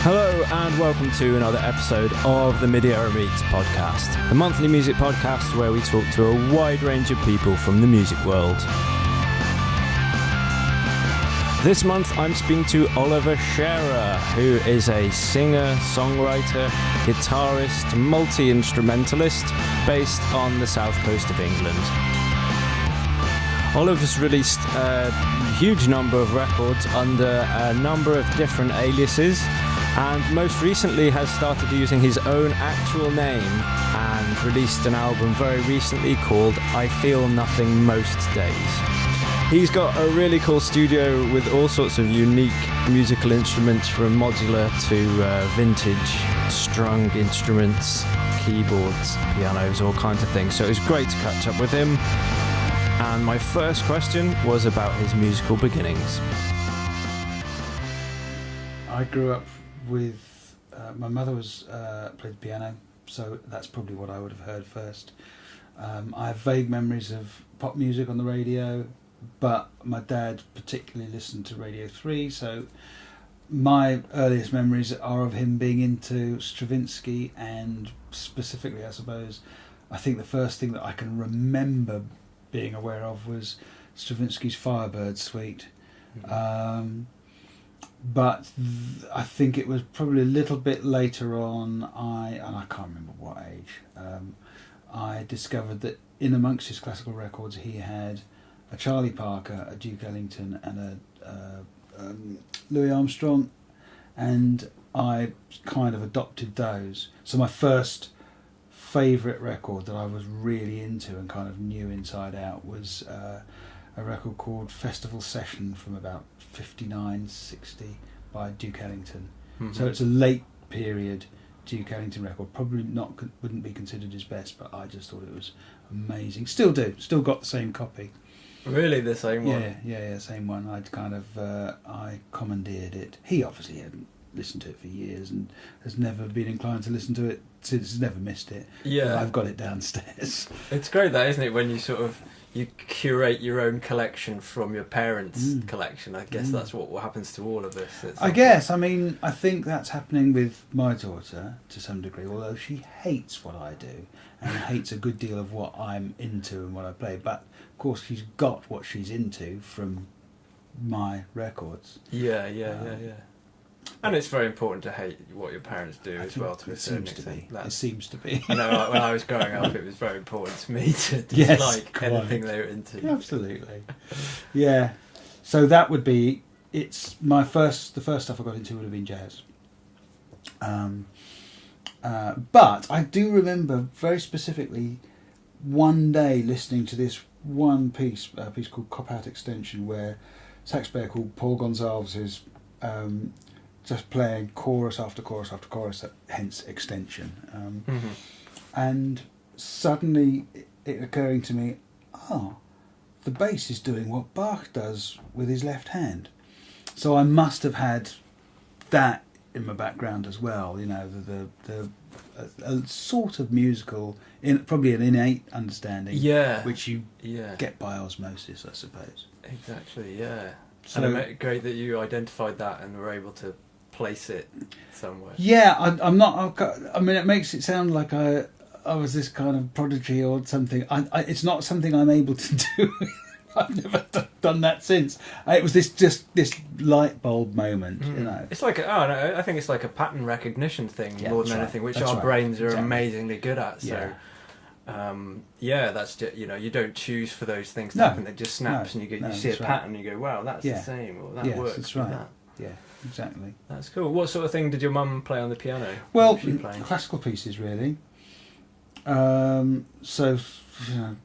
Hello and welcome to another episode of the MIDierror Meets podcast, the monthly music podcast where we talk to a wide range of people from the music world. This month I'm speaking to Oliver Cherer, who is a singer, songwriter, guitarist, multi-instrumentalist based on the south coast of England. Oliver's released a huge number of records under a number of different aliases, and most recently has started using his own actual name and released an album very recently called I Feel Nothing Most Days. He's got a really cool studio with all sorts of unique musical instruments, from modular to vintage strung instruments, keyboards, pianos, all kinds of things. So it was great to catch up with him. And my first question was about his musical beginnings. I grew up with my mother played the piano, so that's probably what I would have heard first. I have vague memories of pop music on the radio, but my dad particularly listened to Radio 3, so my earliest memories are of him being into Stravinsky, and specifically, I suppose, I think the first thing that I can remember being aware of was Stravinsky's Firebird Suite. But I think it was probably a little bit later on, and I can't remember what age, I discovered that in amongst his classical records he had a Charlie Parker, a Duke Ellington and a Louis Armstrong, and I kind of adopted those. So my first favourite record that I was really into and kind of knew inside out was a record called Festival Session from about 59, 60 by Duke Ellington. Mm-hmm. So it's a late period Duke Ellington record, probably wouldn't be considered his best, but I just thought it was amazing. Still got the same copy. Really, the same one? Yeah, same one. I'd kind of I commandeered it. He obviously hadn't listened to it for years and has never been inclined to listen to it since. He's never missed it. Yeah, I've got it downstairs. It's great, that, isn't it, when you sort of you curate your own collection from your parents' collection. I guess that's what happens to all of us. I guess. I mean, I think that's happening with my daughter to some degree, although she hates what I do and hates a good deal of what I'm into and what I play. But, of course, she's got what she's into from my records. Yeah. And it's very important to hate what your parents do as well, to a certain extent. It seems to be. I know, when I was growing up, it was very important to me to dislike anything they were into. Yeah, absolutely. Yeah. So that would be, the first stuff I got into would have been jazz. But I do remember very specifically one day listening to this one piece, a piece called Cop Out Extension, where a sax player called Paul Gonsalves is just playing chorus after chorus after chorus, hence extension. And suddenly it occurring to me, the bass is doing what Bach does with his left hand. So I must have had that in my background as well, you know, a sort of musical, probably an innate understanding, which you get by osmosis, I suppose. Exactly, yeah. So, and great that you identified that and were able to place it somewhere. Yeah, I'm not. I mean, it makes it sound like I was this kind of prodigy or something. It's not something I'm able to do. I've never done that since. It was this light bulb moment, you know. It's like I think it's like a pattern recognition thing more than anything, which our brains are amazingly good at. So. That's just, you don't choose for those things to happen. It just snaps, and you see a pattern, and you go, "Wow, that's the same," or "That works." That's right. That. Yeah, exactly. That's cool. What sort of thing did your mum play on the piano? Well, classical pieces really. So,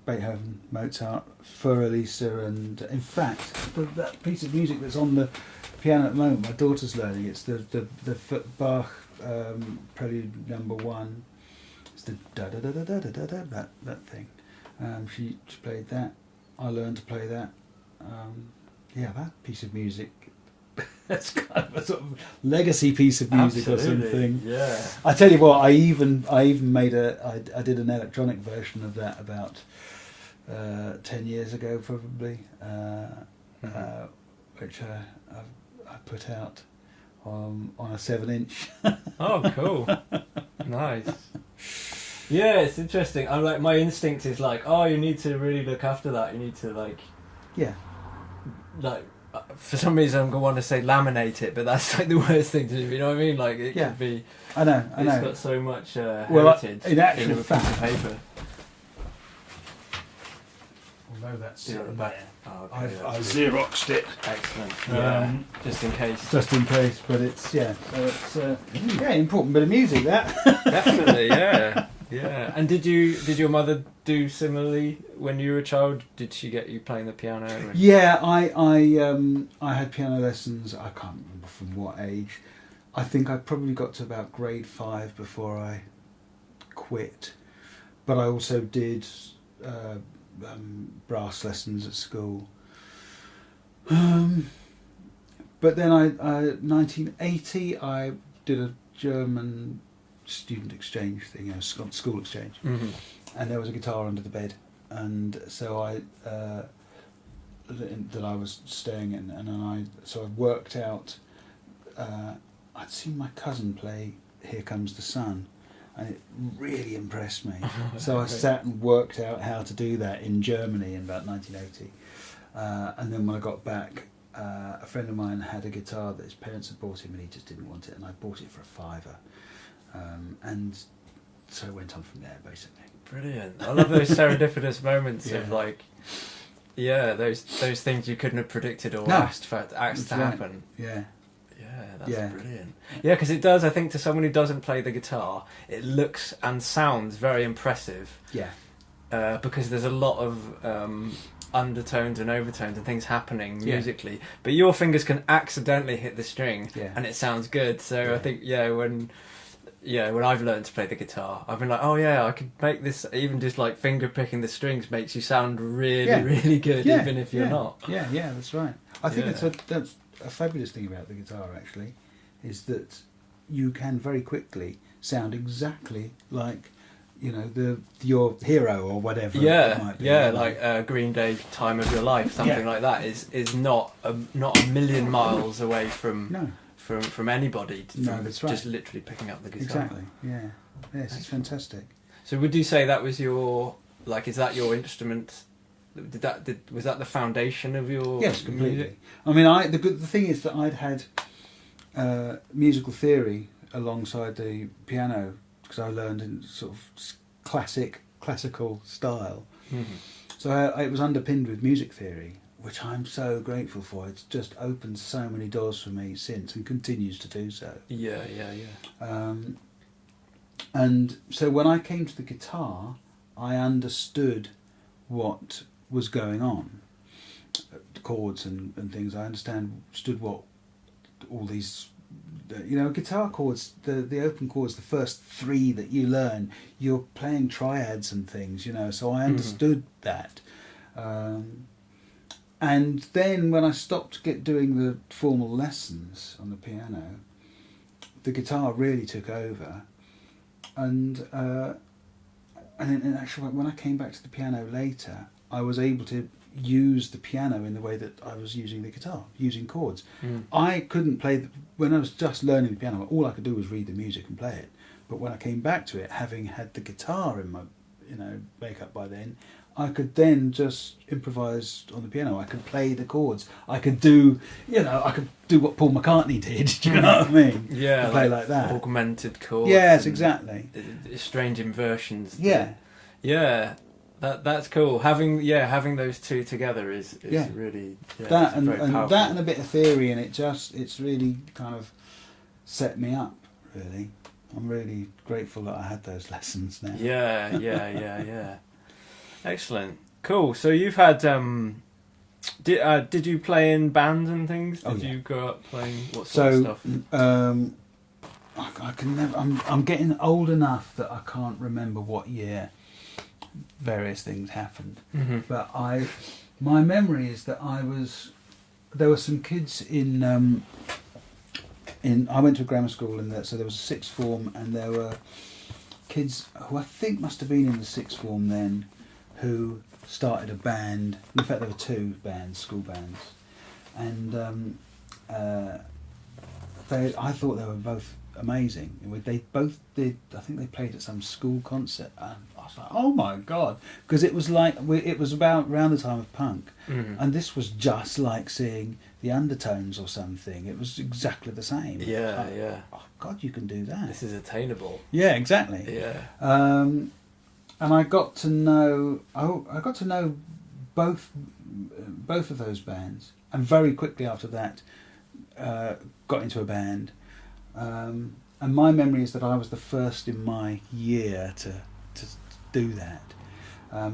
Beethoven, Mozart, Für Elisa, and in fact, that piece of music that's on the piano at the moment, my daughter's learning. It's the Bach Prelude Number 1. It's the da da da da da da da that thing. She played that. I learned to play that. That piece of music. That's kind of a sort of legacy piece of music. Absolutely. Or something. Yeah. I tell you what, I even made I did an electronic version of that about 10 years ago probably, which I put out on a 7-inch. Oh, cool. Nice. Yeah, it's interesting. I'm like, my instinct is like, oh, you need to really look after that. You need to like, Yeah. like, for some reason I'm going to want to say laminate it, but that's like the worst thing to do. You know what I mean? Like, it could be. I know. It's got so much heritage in actual a piece of paper. Although that's Yeah, sitting back. there. Oh, okay, I that's Xeroxed it. excellent. Yeah, just in case. Just in case, but it's so it's important bit of music that. Definitely, yeah, yeah. And did your mother do similarly when you were a child? Did she get you playing the piano? Yeah, I had piano lessons. I can't remember from what age. I think I probably got to about grade 5 before I quit. But I also did brass lessons at school. But then 1980, I did a German student exchange thing, school exchange, and there was a guitar under the bed, and so that I was staying in, and then I worked out. I'd seen my cousin play "Here Comes the Sun," and it really impressed me. So I sat and worked out how to do that in Germany in about 1980, and then when I got back, a friend of mine had a guitar that his parents had bought him, and he just didn't want it, and I bought it for £5, and so it went on from there basically. Brilliant! I love those serendipitous moments of like, those things you couldn't have predicted or asked to happen. Yeah. Yeah, that's brilliant. Yeah, because it does, I think, to someone who doesn't play the guitar, it looks and sounds very impressive. Yeah. Because there's a lot of undertones and overtones and things happening musically, but your fingers can accidentally hit the string and it sounds good. So I think when I've learned to play the guitar, I've been like, oh yeah, I could make this. Even just like finger picking the strings makes you sound really, really good, even if you're not. Yeah, that's right. I think that's a fabulous thing about the guitar, actually, is that you can very quickly sound exactly like, your hero or whatever. It might be. Like Green Day, "Time of Your Life," something like that is not a million miles away from anybody. That's right. Just literally picking up the guitar. Exactly. Yeah. Yes, it's fantastic. So would you say that was your, like, is that your instrument? Was that the foundation of your completely. music? I mean, the thing is that I'd had musical theory alongside the piano because I learned in sort of classical style. Mm-hmm. So it was underpinned with music theory, which I'm so grateful for. It's just opened so many doors for me since and continues to do so. Yeah. And so when I came to the guitar, I understood what was going on, chords and things. I understood what all these, guitar chords, the open chords, the first 3 that you learn, you're playing triads and things, so I understood that. And then when I stopped doing the formal lessons on the piano, the guitar really took over. And in actual fact, when I came back to the piano later, I was able to use the piano in the way that I was using the guitar, using chords. I couldn't play when I was just learning the piano. All I could do was read the music and play it. But when I came back to it, having had the guitar in my makeup by then, I could then just improvise on the piano. I could play the chords. I could do what Paul McCartney did. Do you know what I mean? Yeah, play like that. Augmented chords. Yes, exactly. Strange inversions. Yeah. That's cool. Having those two together is really that and that and a bit of theory, and it's really kind of set me up. Really, I'm really grateful that I had those lessons now. Yeah. Excellent. Cool. So you've had did you play in bands and things? Did you grow up playing what sort of stuff? I can never. I'm getting old enough that I can't remember what year various things happened. Mm-hmm. But my memory is that there were some kids in I went to a grammar school so there was a sixth form, and there were kids who I think must have been in the sixth form then, who started a band. In fact, there were 2 bands, school bands, and I thought they were both amazing. They both did. I think they played at some school concert, and I was like, "Oh my god!" Because it was like it was about around the time of punk, and this was just like seeing the Undertones or something. It was exactly the same. Yeah, yeah. Oh God, you can do that. This is attainable. Yeah, exactly. Yeah. And I got to know. I got to know both of those bands, and very quickly after that, got into a band. And my memory is that I was the first in my year to do that.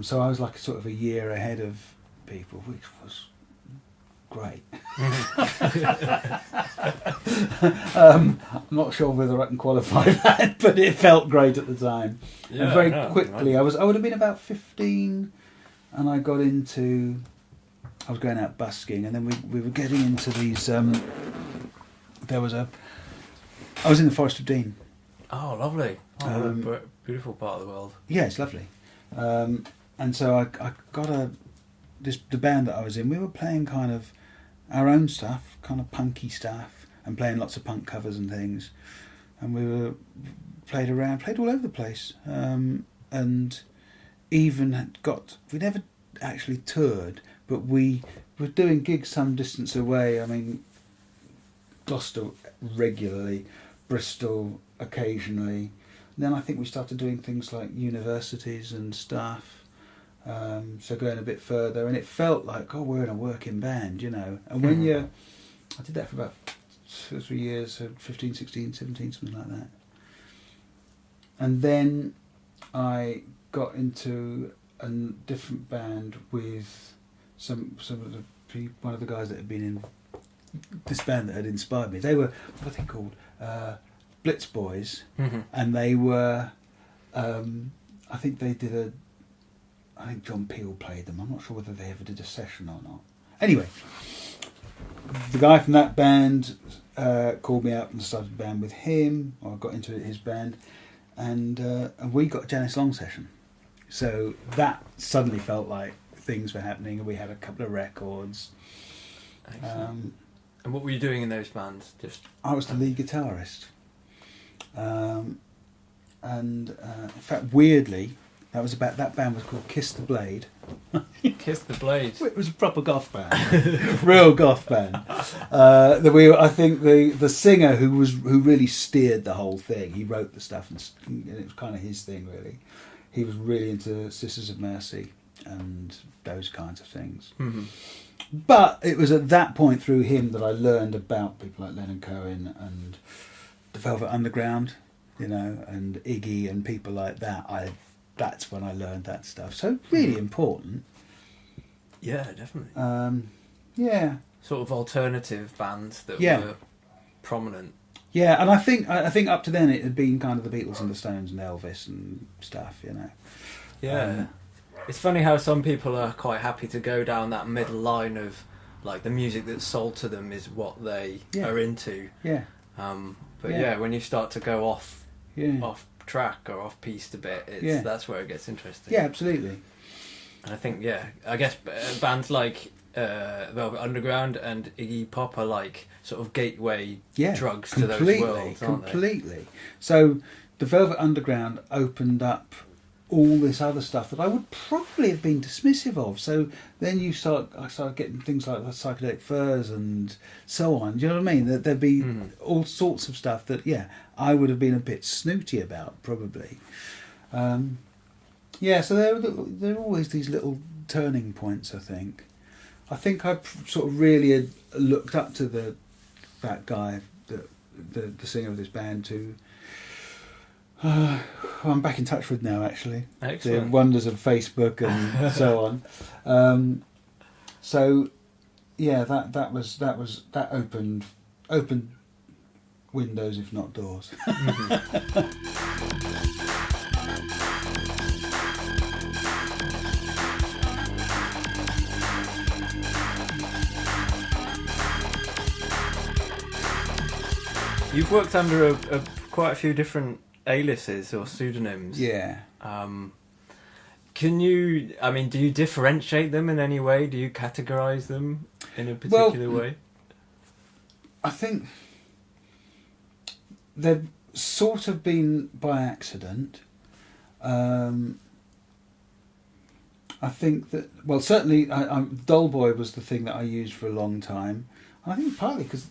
So I was like sort of a year ahead of people, which was great. I'm not sure whether I can qualify that, but it felt great at the time. Yeah, and very quickly, right. I would have been about 15, and I got into. I was going out busking, and then we were getting into these. I was in the Forest of Dean. Oh, lovely! Oh, beautiful part of the world. Yeah, it's lovely. And so I got the band that I was in. We were playing kind of our own stuff, kind of punky stuff, and playing lots of punk covers and things. And we played all over the place, and even we never actually toured, but we were doing gigs some distance away. I mean, Gloucester regularly, Bristol occasionally. And then I think we started doing things like universities and stuff. So going a bit further, and it felt like, oh, we're in a working band, you know. And when I did that for about 2 or 3 years, so 15, 16, 17, something like that. And then I got into a different band with some of the people, one of the guys that had been in this band that had inspired me. They were, what are they called? Blitz Boys. And they were, I think they did I think John Peel played them. I'm not sure whether they ever did a session or not. Anyway, the guy from that band called me up and started a band with him, or I got into his band, and we got a Janice Long session. So that suddenly felt like things were happening, and we had a couple of records. And what were you doing in those bands? I was the lead guitarist. And in fact, weirdly, that band was called Kiss the Blade. Kiss the Blade. It was a proper goth band, real goth band. I think the singer who really steered the whole thing. He wrote the stuff, and it was kind of his thing, really. He was really into Sisters of Mercy and those kinds of things. But it was at that point through him that I learned about people like Leonard Cohen and the Velvet Underground, you know, and Iggy and people like that. That's when I learned that stuff. So really important. Yeah, definitely. Yeah. Sort of alternative bands that were prominent. Yeah, and I think up to then it had been kind of the Beatles and the Stones and Elvis and stuff, you know. Yeah. It's funny how some people are quite happy to go down that middle line of like the music that's sold to them is what they are into. Yeah. But when you start to go off track or off piste a bit, that's where it gets interesting. Yeah, absolutely. And I think I guess bands like Velvet Underground and Iggy Pop are like sort of gateway drugs to those worlds, aren't they? Completely. So the Velvet Underground opened up all this other stuff that I would probably have been dismissive of. So then I started getting things like the Psychedelic Furs and so on. Do you know what I mean? There'd be all sorts of stuff that I would have been a bit snooty about, probably. So there are always these little turning points, I think. I sort of really had looked up to that guy, the singer of this band, who I'm back in touch with now, actually. Excellent. The wonders of Facebook and so on. That opened windows, if not doors. You've worked under quite a few different aliases or pseudonyms. Yeah. Do you differentiate them in any way? Do you categorise them in a particular way? I think they've sort of been by accident. I think that, well, certainly Dull Boy was the thing that I used for a long time. And I think partly because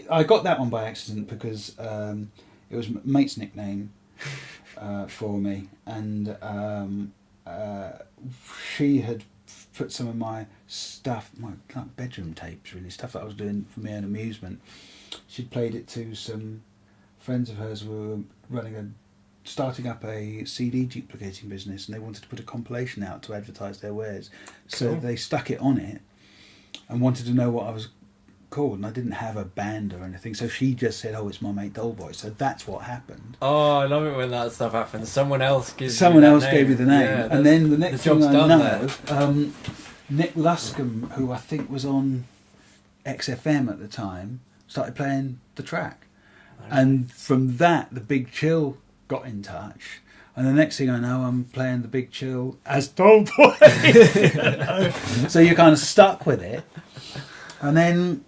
I got that one by accident because it was mate's nickname for me, and she had put some of my stuff, my like bedroom tapes, really, stuff that I was doing for my own amusement. She'd played it to some friends of hers who were starting up a CD duplicating business, and they wanted to put a compilation out to advertise their wares. So Cool. they stuck it on it and wanted to know what I was called, and I didn't have a band or anything, so she just said, "Oh, it's my mate Dull Boy." So that's what happened. Oh, I love it when that stuff happens. Someone else gave me the name, Yeah, and then the next thing I know, there. Nick Luscombe, who I think was on XFM at the time, started playing the track, and from that, the Big Chill got in touch. And the next thing I know, I'm playing the Big Chill as Dull Boy. So you're kind of stuck with it. And then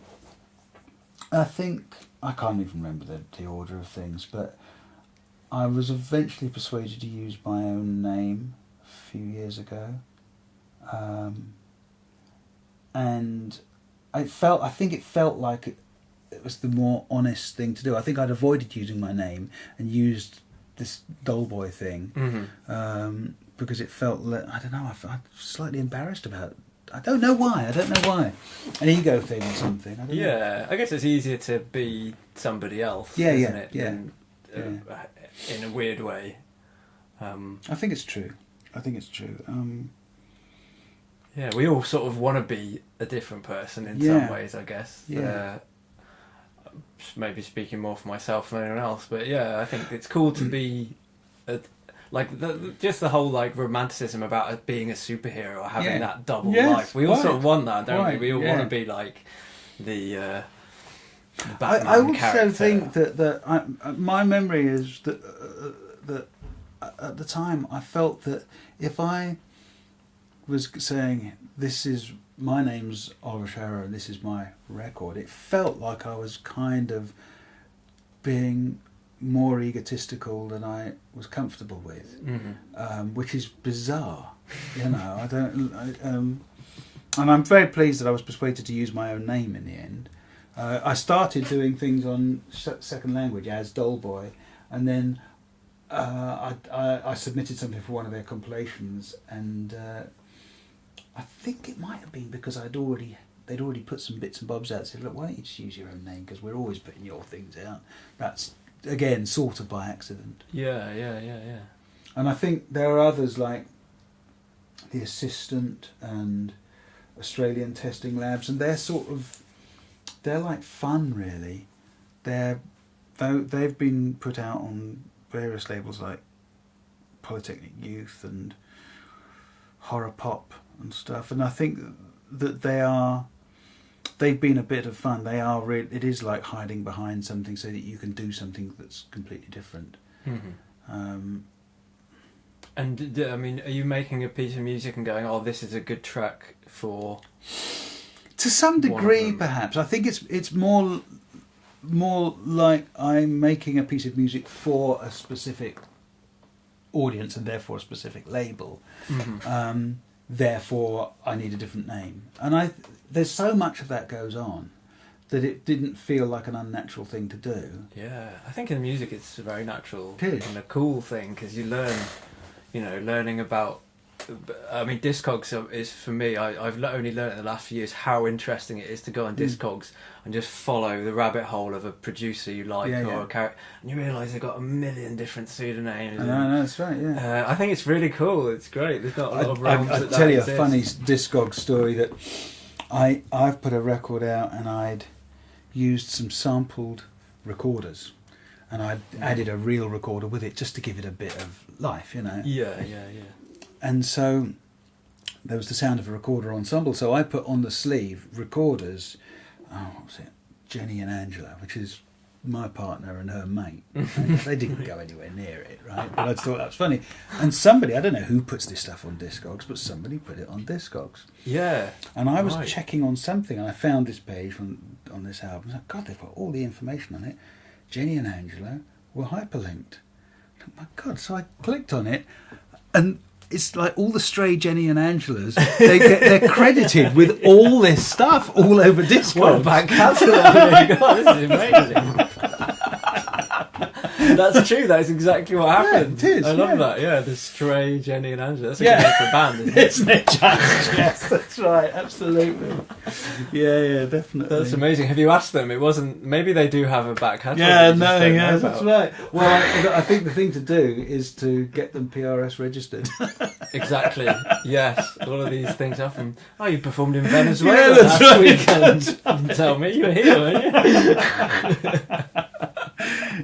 I think, I can't even remember the order of things, but I was eventually persuaded to use my own name a few years ago. And I think it felt like it was the more honest thing to do. I think I'd avoided using my name and used this Dull Boy thing, because it felt I don't know, I'm slightly embarrassed about it. I don't know why. An ego thing or something. I don't know. I guess it's easier to be somebody else, Yeah, isn't yeah, it? In a weird way. I think it's true. Yeah, we all sort of want to be a different person in some ways, I guess. Yeah. Maybe speaking more for myself than anyone else, but yeah, I think it's cool to be just the whole like romanticism about it being a superhero or having that double life. We all sort of want that, don't we? We all want to be like the Batman I also character. think that my memory is that at the time I felt that if I was saying, "This is my name's Oliver Cherer and this is my record," it felt like I was kind of being more egotistical than I was comfortable with, which is bizarre. You know, and I'm very pleased that I was persuaded to use my own name in the end. I started doing things on second language as Dull Boy, and then I submitted something for one of their compilations, and I think it might have been because they'd already put some bits and bobs out. Said, "Look, why don't you just use your own name, because we're always putting your things out." That's again sort of by accident. Yeah. And I think there are others like The Assistant and Australian Testing Labs, and they're like fun, really. They've been put out on various labels like Polytechnic Youth and Horror Pop and stuff, and I think that they've been a bit of fun. They are it is like hiding behind something so that you can do something that's completely different. And I mean, are you making a piece of music and going, "Oh, this is a good track for"? To some degree, perhaps. I think it's more like I'm making a piece of music for a specific audience and therefore a specific label. Therefore, I need a different name. And there's so much of that goes on that it didn't feel like an unnatural thing to do. Yeah, I think in music it's very natural It is. and a cool thing, because you learn, learning about. I mean, Discogs is for me. I've only learned in the last few years how interesting it is to go on Discogs and just follow the rabbit hole of a producer you like or a character, and you realise they've got a million different pseudonyms. No, that's right. Yeah, I think it's really cool. It's great. There's not a lot of realms I'll that tell you exists. a funny Discog story that I've put a record out and I'd used some sampled recorders, and I'd added a real recorder with it just to give it a bit of life, Yeah. And so there was the sound of a recorder ensemble, so I put on the sleeve recorders, what was it, Jenny and Angela, which is my partner and her mate. Right? They didn't go anywhere near it, right? But I thought that was funny. And somebody, I don't know who puts this stuff on Discogs, but somebody put it on Discogs. Yeah. And I was checking on something, and I found this page on this album. I was like, God, they've got all the information on it. Jenny and Angela were hyperlinked. Oh my God! So I clicked on it, and it's like all the stray Jenny and Angelas. They're credited with all this stuff all over Discogs. What a back catalogue! God, this is amazing. That's true. That is exactly what happened. Yeah, it is. I love that. Yeah, the stray Jenny and Angela. That's a good name for a band, isn't it? Isn't it, Jack? Yes, that's right. Absolutely. Yeah, definitely. That's amazing. Have you asked them? It wasn't. Maybe they do have a back catalogue. Yeah, no, yeah, that's right. Well, I think the thing to do is to get them PRS registered. Exactly. Yes. All of these things happen. Oh, you performed in Venezuela last weekend. Didn't tell me you were here, weren't you?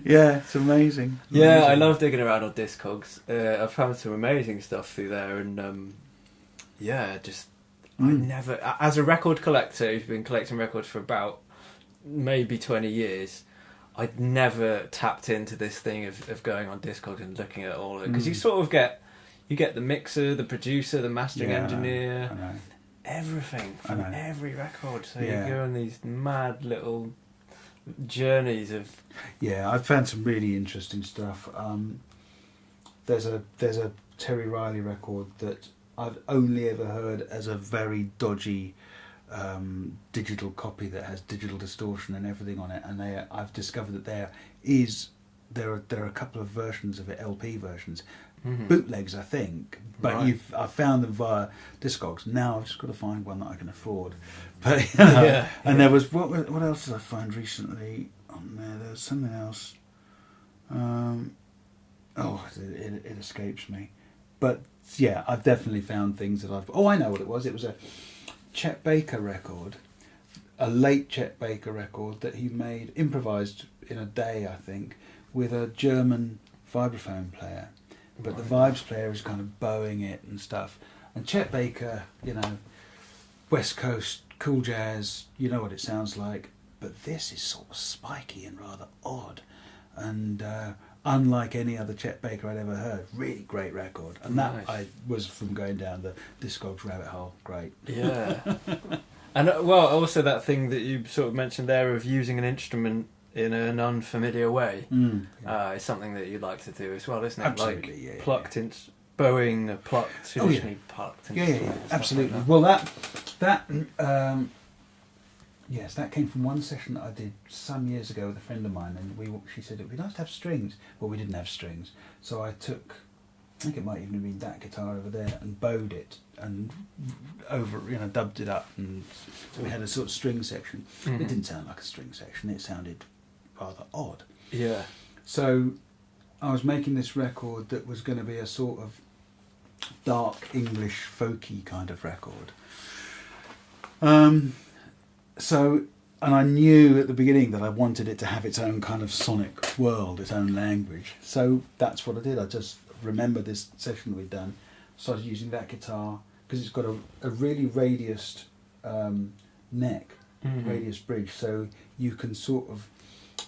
Yeah, it's amazing. Yeah, I love digging around on Discogs. I've found some amazing stuff through there, and I never, as a record collector who's been collecting records for about maybe 20 years, I'd never tapped into this thing of going on Discogs and looking at all of it, because you sort of get the mixer, the producer, the mastering engineer, I know. Everything from every record. So you Yeah. go on these mad little journeys of. Yeah, I've found some really interesting stuff. There's a Terry Riley record that I've only ever heard as a very dodgy digital copy that has digital distortion and everything on it, and I've discovered that there are a couple of versions of it, LP versions, bootlegs, I think, but Right. I've found them via Discogs. Now I've just got to find one that I can afford. But you know, and there was what else did I find recently on there? There was something else. It escapes me. But yeah, I've definitely found things that I've. Oh, I know what it was. It was a Chet Baker record, a late Chet Baker record that he made, improvised in a day, I think, with a German vibraphone player. But the vibes player is kind of bowing it and stuff. And Chet Baker, you know, West Coast, cool jazz, you know what it sounds like. But this is sort of spiky and rather odd. And unlike any other Chet Baker I'd ever heard. Really great record. And that I was from going down the Discogs rabbit hole. Great. Yeah. And well, also that thing that you sort of mentioned there of using an instrument in an unfamiliar way is something that you'd like to do as well, isn't it? Absolutely, like plucked in bowing a plucked, traditionally plucked. Yeah, absolutely. Like that. Well, yes, that came from one session that I did some years ago with a friend of mine, and she said it would be nice to have strings. Well, we didn't have strings, so I took, I think it might even have been that guitar over there, and bowed it and dubbed it up, and so we had a sort of string section. It didn't sound like a string section; it sounded rather odd. Yeah. So I was making this record that was going to be a sort of dark English folky kind of record. And I knew at the beginning that I wanted it to have its own kind of sonic world, its own language. So that's what I did. I just remembered this session we'd done, started using that guitar, because it's got a really radiused neck, radius bridge, so you can sort of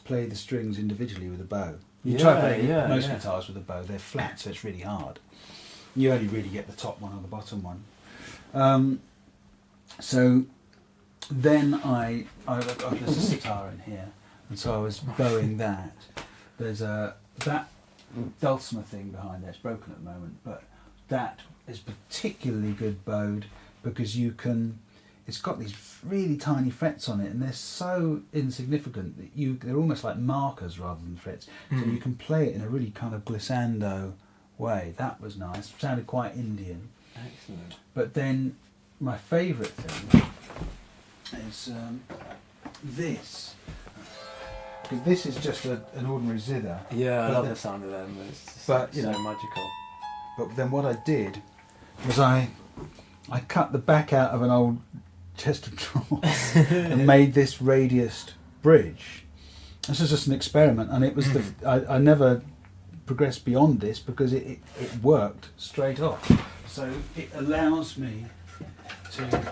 play the strings individually with a bow. You try playing most guitars with a bow, they're flat, so it's really hard. You only really get the top one or the bottom one. So then there's a sitar in here, and so I was bowing that. There's that dulcimer thing behind there. It's broken at the moment, but that is particularly good bowed because it's got these really tiny frets on it, and they're so insignificant that they're almost like markers rather than frets. So you can play it in a really kind of glissando way. That was nice. Sounded quite Indian. Excellent. But then my favourite thing is this, because this is just an ordinary zither. Yeah, I love the sound of them. It's so magical. But then what I did was I cut the back out of an old chest of drawers and made this radiused bridge. This was just an experiment, and it was I never progressed beyond this because it worked straight off. So it allows me to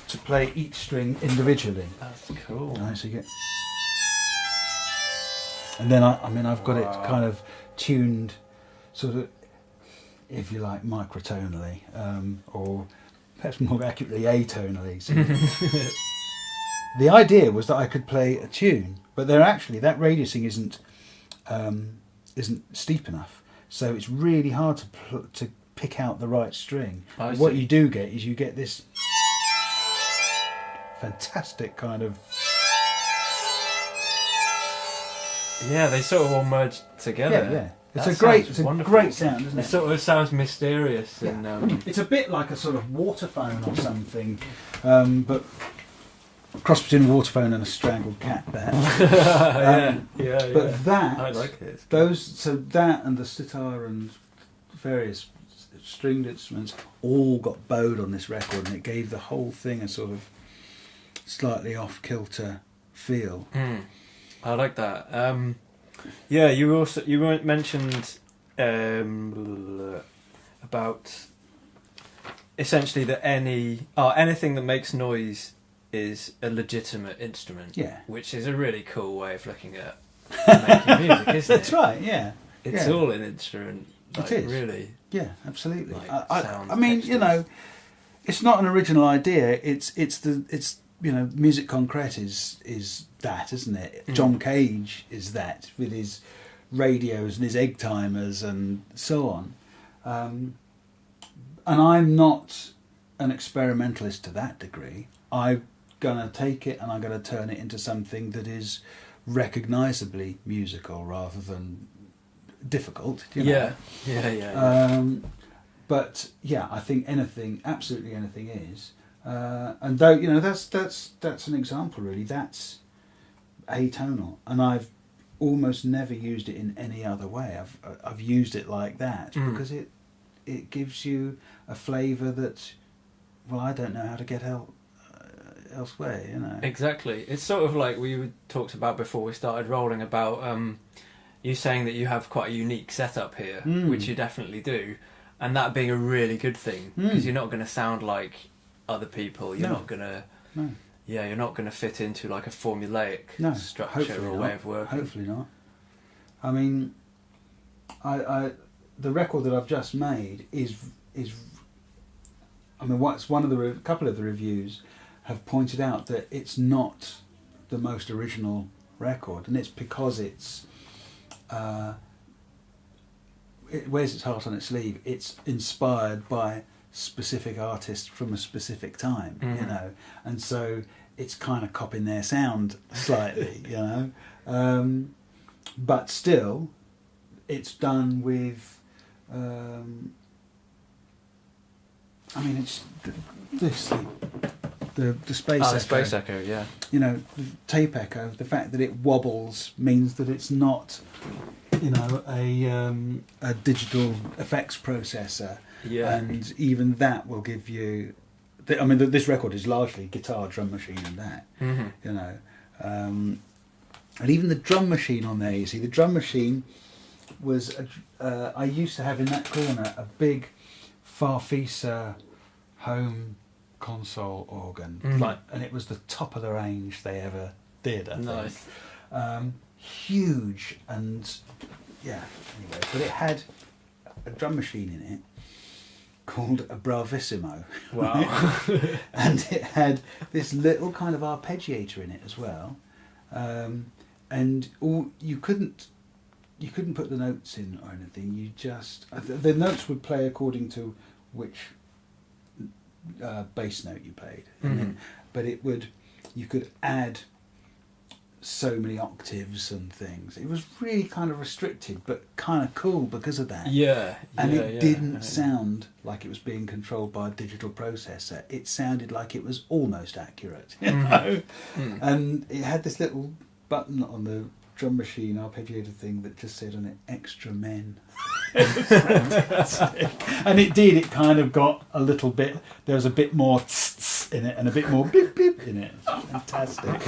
to play each string individually. That's cool. Right, so you get, and then I've got it kind of tuned, sort of, if you like, microtonally, or perhaps more accurately atonally. So the idea was that I could play a tune, but that radiusing isn't steep enough, so it's really hard to pick out the right string. What you do get is you get this fantastic kind of. Yeah, they sort of all merge together. Yeah. It's a great sound, isn't it? It sort of sounds mysterious. Yeah. And it's a bit like a sort of waterphone or something, but a cross between a waterphone and a strangled cat, perhaps. yeah. But that, I like it. that and the sitar and various stringed instruments all got bowed on this record, and it gave the whole thing a sort of slightly off-kilter feel. I like that. You mentioned about essentially that anything that makes noise is a legitimate instrument. Yeah, which is a really cool way of looking at making music, isn't it? That's right. Yeah, it's all an instrument. Like, it is really. Yeah, absolutely. Like, I mean, textures. It's not an original idea. It's music concrete is that, isn't it? John Cage is that, with his radios and his egg timers and so on. And I'm not an experimentalist to that degree. I'm gonna take it and I'm gonna turn it into something that is recognisably musical rather than difficult. Yeah. But yeah, I think absolutely anything is. And though that's an example really. That's atonal, and I've almost never used it in any other way. I've used it like that because it gives you a flavour that, well, I don't know how to get elsewhere. Exactly. It's sort of like we talked about before we started rolling about you saying that you have quite a unique setup here, which you definitely do, and that being a really good thing because you're not going to sound like other people. You're not going to. No. Yeah, you're not going to fit into like a formulaic structure or way of working. Hopefully not. I mean, the record that I've just made is. I mean, a couple of the reviews have pointed out that it's not the most original record, and it's because it wears its heart on its sleeve. It's inspired by specific artists from a specific time, and so it's kind of copying their sound slightly, but still it's done with it's the space echo. The space echo, yeah. The tape echo, the fact that it wobbles means that it's not a digital effects processor. Yeah. And even that will give you. This record is largely guitar, drum machine, and that. And even the drum machine on there. You see, the drum machine was. I used to have in that corner a big Farfisa home console organ, and it was the top of the range they ever did. I think. Huge, and yeah. Anyway, but it had a drum machine in it called a Bravissimo. Wow. And it had this little kind of arpeggiator in it as well, and you couldn't put the notes in or anything. You just the notes would play according to which bass note you played, but you could add so many octaves and things. It was really kind of restricted, but kind of cool because of that. And it didn't sound like it was being controlled by a digital processor. It sounded like it was almost accurate, And it had this little button on the drum machine arpeggiator thing that just said on it, "Extra Men." It was fantastic. And it kind of got a little bit, there was a bit more tss in it and a bit more beep beep in it. Fantastic.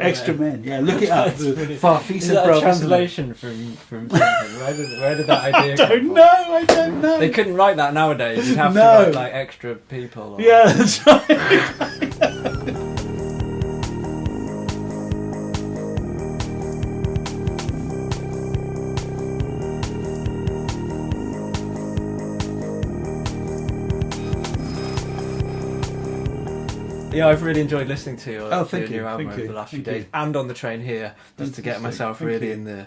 Extra Men. Yeah, look it up. Farfisa. Is that a translation from something? Where did that idea come from? I don't know. They couldn't write that nowadays. You'd have to write like extra people. Yeah, that's right. Yeah, I've really enjoyed listening to your, thank your you, new album thank over you, the last few thank days, you. and on the train here, just to get Fantastic, myself thank really you.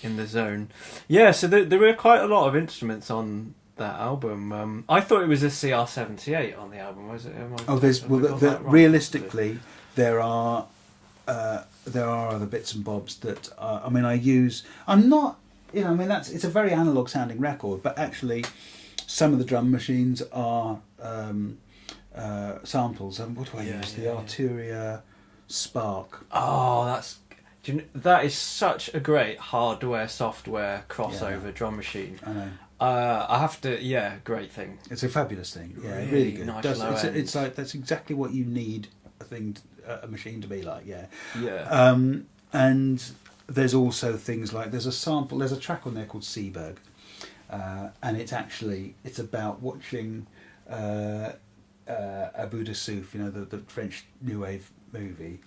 in the zone. Yeah, so there were quite a lot of instruments on that album. I thought it was a CR78 on the album. Was it? Realistically, there are other bits and bobs that I mean I use. I'm not, you know, I mean it's a very analog sounding record, but actually some of the drum machines are samples. And what do I use? The Arturia Spark. Oh, that is such a great hardware software crossover drum machine. I know. I have to, great thing. It's a fabulous thing. Yeah, really, really good. Nice low end. It's like that's exactly what you need a machine to be like. Yeah. Yeah. And there's also things like there's a track on there called Seberg, and it's about watching Abu Dassouf, you know, the French New Wave movie,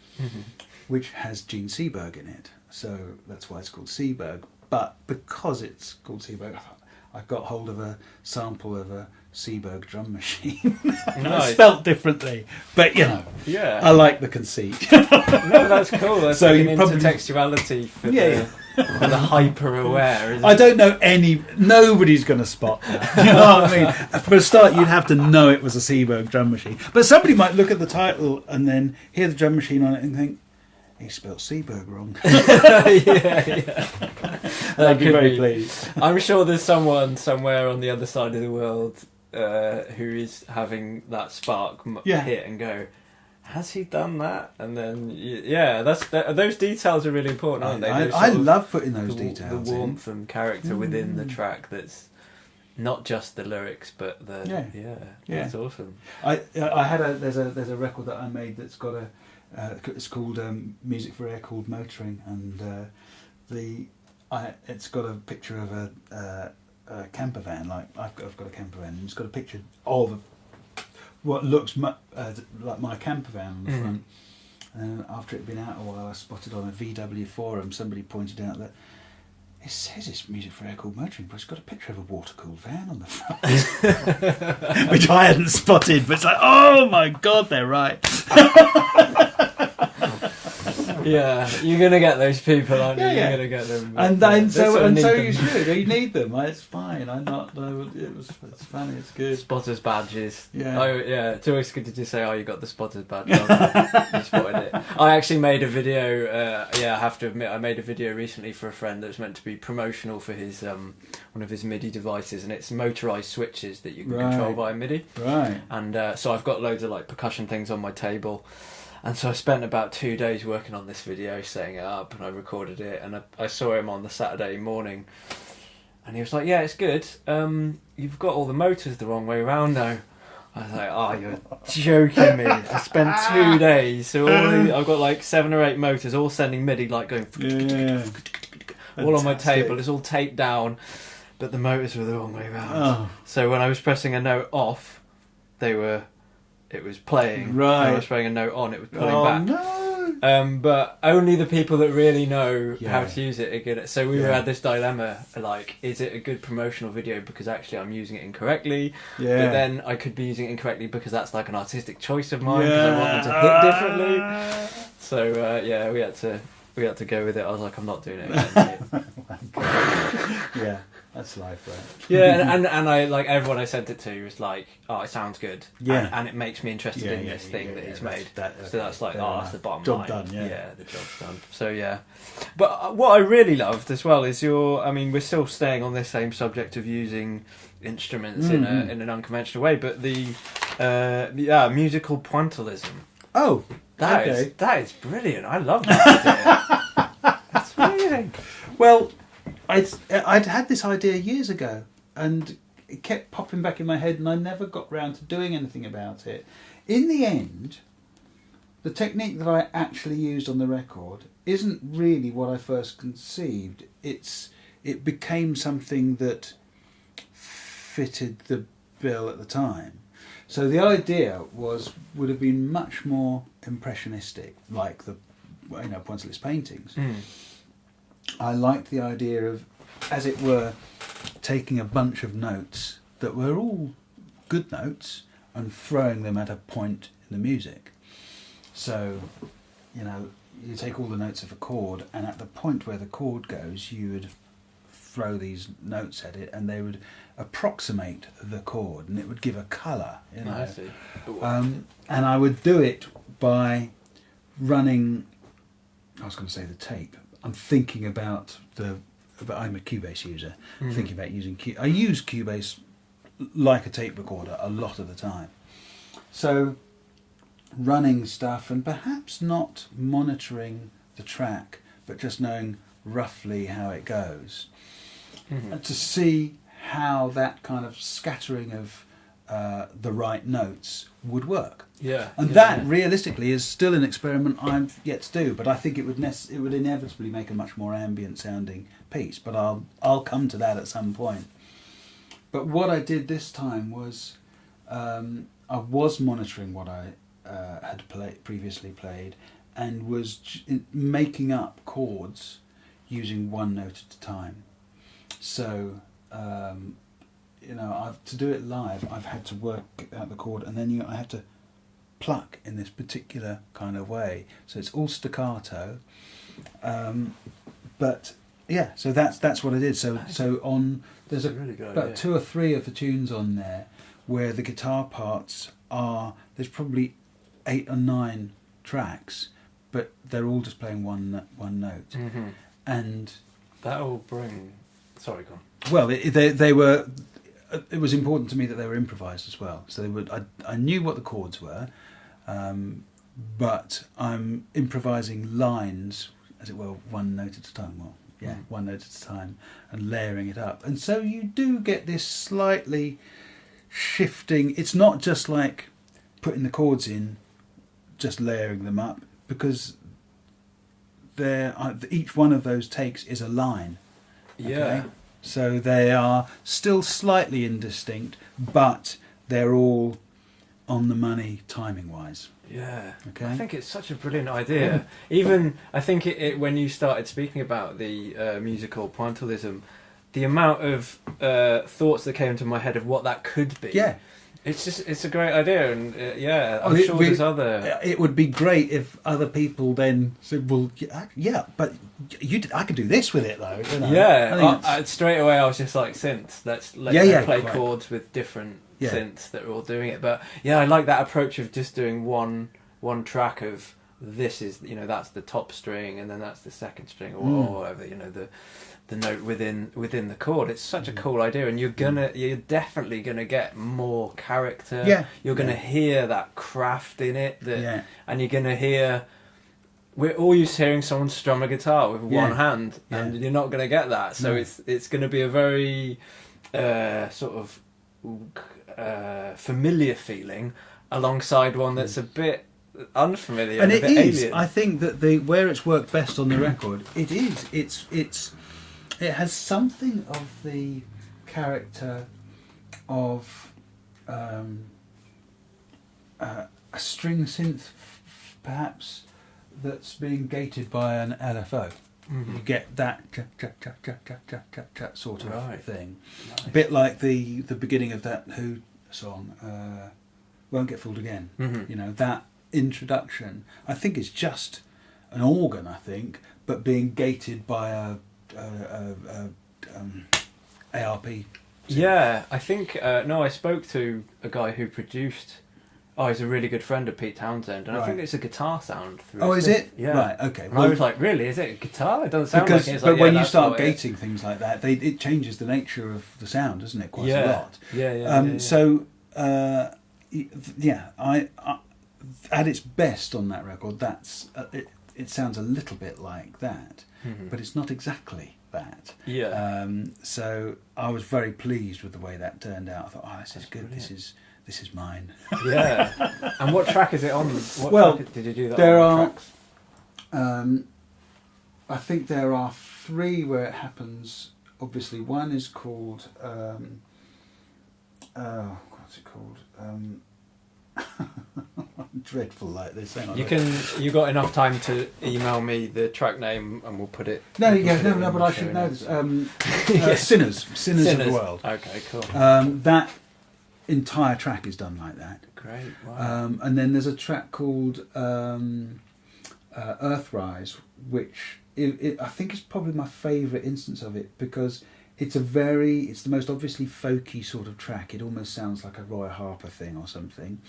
which has Gene Seberg in it. So that's why it's called Seberg. But because it's called Seberg, I got hold of a sample of a Seberg drum machine. Nice. Spelt differently, but you know, I like the conceit. No, that's cool. That's So like you an probably- intertextuality for the hyper aware. I don't know nobody's going to spot that. You know what I mean? For a start, you'd have to know it was a Seberg drum machine. But somebody might look at the title and then hear the drum machine on it and think, he spelled Seberg wrong. I'd be very pleased. I'm sure there's someone somewhere on the other side of the world who is having that spark hit and go, has he done that? And then, those details are really important, aren't they? I love putting those details the warmth and character within the track that's not just the lyrics, but that's awesome. There's a record that I made that's got it's called Music for Aircooled Motoring, and it's got a picture of a camper van. Like I've got a camper van, and it's got a picture of what looks like my camper van on the front. And after it'd been out a while, I spotted on a VW forum somebody pointed out that it says it's Music for Aircooled Motoring, but it's got a picture of a water-cooled van on the front, which I hadn't spotted. But it's like, oh my god, they're right. Yeah, you're gonna get those people, aren't you? Yeah. You're gonna get them, and so them. you should. You need them. It's fine. It's funny. It's good. Spotters badges. Yeah. It's always good to just say, "Oh, you got the spotters badge." You spotted it. I actually made a video. I have to admit, I made a video recently for a friend that was meant to be promotional for his one of his MIDI devices, and it's motorized switches that you can control via MIDI. Right. And so I've got loads of like percussion things on my table. And so I spent about 2 days working on this video, setting it up, and I recorded it. And I saw him on the Saturday morning, and he was like, "Yeah, it's good. You've got all the motors the wrong way around now." I was like, "Oh, you're joking me!" I spent 2 days, so I've got like 7 or 8 motors, all sending MIDI, like going all on my table. It's all taped down, but the motors were the wrong way around. Oh. So when I was pressing a note off, it was playing. Right. When I was playing a note on, it was pulling back. No. But only the people that really know how to use it are good at. So we had this dilemma, like, is it a good promotional video because actually I'm using it incorrectly? Yeah. But then I could be using it incorrectly because that's like an artistic choice of mine because I want them to hit differently. So we had to go with it. I was like, I'm not doing it again. Yeah. That's life, right? Yeah, and I like everyone I sent it to was like, "Oh, it sounds good." Yeah, and it makes me interested in this thing that he's made. So that's like, that's the bottom job line. Done, the job's done. So yeah, but what I really loved as well is we're still staying on this same subject of using instruments in an unconventional way, but the musical pointillism. Oh, that is brilliant. I love that idea. That's amazing. Well, I'd had this idea years ago, and it kept popping back in my head, and I never got round to doing anything about it. In the end, the technique that I actually used on the record isn't really what I first conceived. It became something that fitted the bill at the time. So the idea would have been much more impressionistic, like the pointillist paintings. I liked the idea of, as it were, taking a bunch of notes that were all good notes and throwing them at a point in the music. So, you take all the notes of a chord, and at the point where the chord goes, you would throw these notes at it, and they would approximate the chord, and it would give a colour. I see. And I would do it by running. I was going to say the tape. I'm thinking about but I'm a Cubase user. Thinking about using I use Cubase like a tape recorder a lot of the time. So running stuff and perhaps not monitoring the track, but just knowing roughly how it goes, and to see how that kind of scattering of the right notes would work. And that realistically is still an experiment I've yet to do, but I think it would inevitably make a much more ambient sounding piece, but I'll come to that at some point. But what I did this time was I was monitoring what I had previously played, and was making up chords using one note at a time. So to do it live, I've had to work out the chord, and then I have to pluck in this particular kind of way. So it's all staccato, but yeah. So that's what I did. So there's about 2 or 3 of the tunes on there where the guitar parts are. There's probably 8 or 9 tracks, but they're all just playing one note, and that will bring. Sorry, go on. Well, they were. It was important to me that they were improvised as well. So they would. I knew what the chords were, but I'm improvising lines, as it were, one note at a time. One note at a time, and layering it up. And so you do get this slightly shifting. It's not just like putting the chords in, just layering them up, because each one of those takes is a line. Okay? Yeah. So they are still slightly indistinct, but they're all on the money timing wise. Yeah. Okay. I think it's such a brilliant idea. Even I think it when you started speaking about the musical pointillism, the amount of thoughts that came into my head of what that could be. Yeah. It's a great idea, and I'm sure there's other. It would be great if other people then said, "Well, yeah, but I could do this with it, though." Yeah, straight away I was just like synths. Let's play chords with different synths that are all doing it. But yeah, I like that approach of just doing one track of this is that's the top string, and then that's the second string, or whatever the note within the chord. It's such a cool idea, and you're definitely gonna get more character. Yeah. You're gonna hear that craft in it, and you're gonna hear. We're all used to hearing someone strum a guitar with one hand, and you're not gonna get that. So it's gonna be a very sort of familiar feeling alongside one that's a bit unfamiliar and a it bit is. alien. I think that where it's worked best on the record, it has something of the character of a string synth, perhaps, that's being gated by an LFO. You get that sort of thing. Nice. A bit like the beginning of that Who song, Won't Get Fooled Again. That introduction, I think, is just an organ, but being gated by a ARP. Yeah, I think I spoke to a guy who produced. He's a really good friend of Pete Townsend, and I think it's a guitar sound. Is it? Yeah. Right. Okay. And I was like, really? Is it a guitar? It doesn't sound like it. But when you start gating things like that, it changes the nature of the sound, doesn't it? Quite a lot. Yeah. So, I at its best on that record, that's it sounds a little bit like that, but it's not exactly that. Yeah. So I was very pleased with the way that turned out. I thought, this is good. Brilliant. This is mine. Yeah. And what track is it on? Track did you do that there on? Are, tracks? I think there are 3 where it happens. Obviously, one is called what's it called? Dreadful like this. Hang on. You got enough time to email me the track name and we'll put it. No, but I should know this. Sinners of the World. Okay, cool. That entire track is done like that. Great. Wow. And then there's a track called Earthrise, which I think is probably my favourite instance of it, because it's the most obviously folky sort of track. It almost sounds like a Roy Harper thing or something.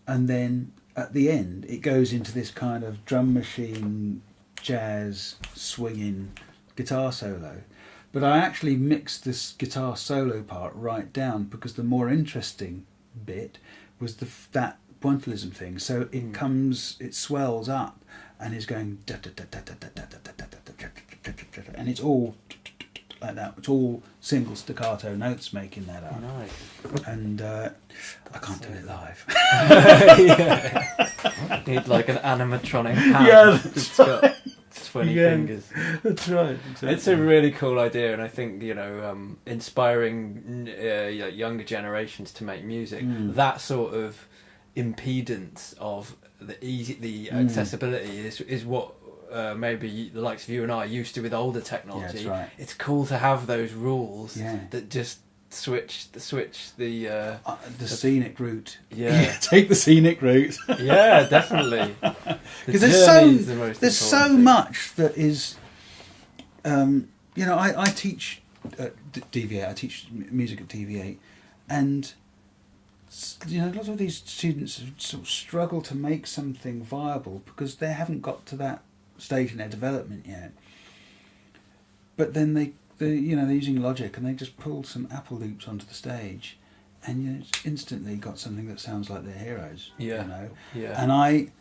And then at the end, it goes into this kind of drum machine, jazz, swinging guitar solo. But I actually mixed this guitar solo part right down, because the more interesting bit was that pointillism thing. So it swells up and is going, and it's all like that. It's all single staccato notes making that up. Nice. And I can't do it live. Need like an animatronic hand. Yeah, it's got 20 fingers. That's right. Exactly. It's a really cool idea, and I think inspiring younger generations to make music. That sort of impedance of the accessibility is what maybe the likes of you and I are used to with older technology. Yeah, that's right. It's cool to have those rules that just switch the scenic route. Yeah. Take the scenic route. Yeah, definitely. Because there's so much that is, I teach DV8. I teach music at DV8, and a lot of these students sort of struggle to make something viable because they haven't got to that stage in their development yet. But then they're using Logic and they just pull some Apple loops onto the stage, and it's instantly got something that sounds like their heroes. Yeah. And I,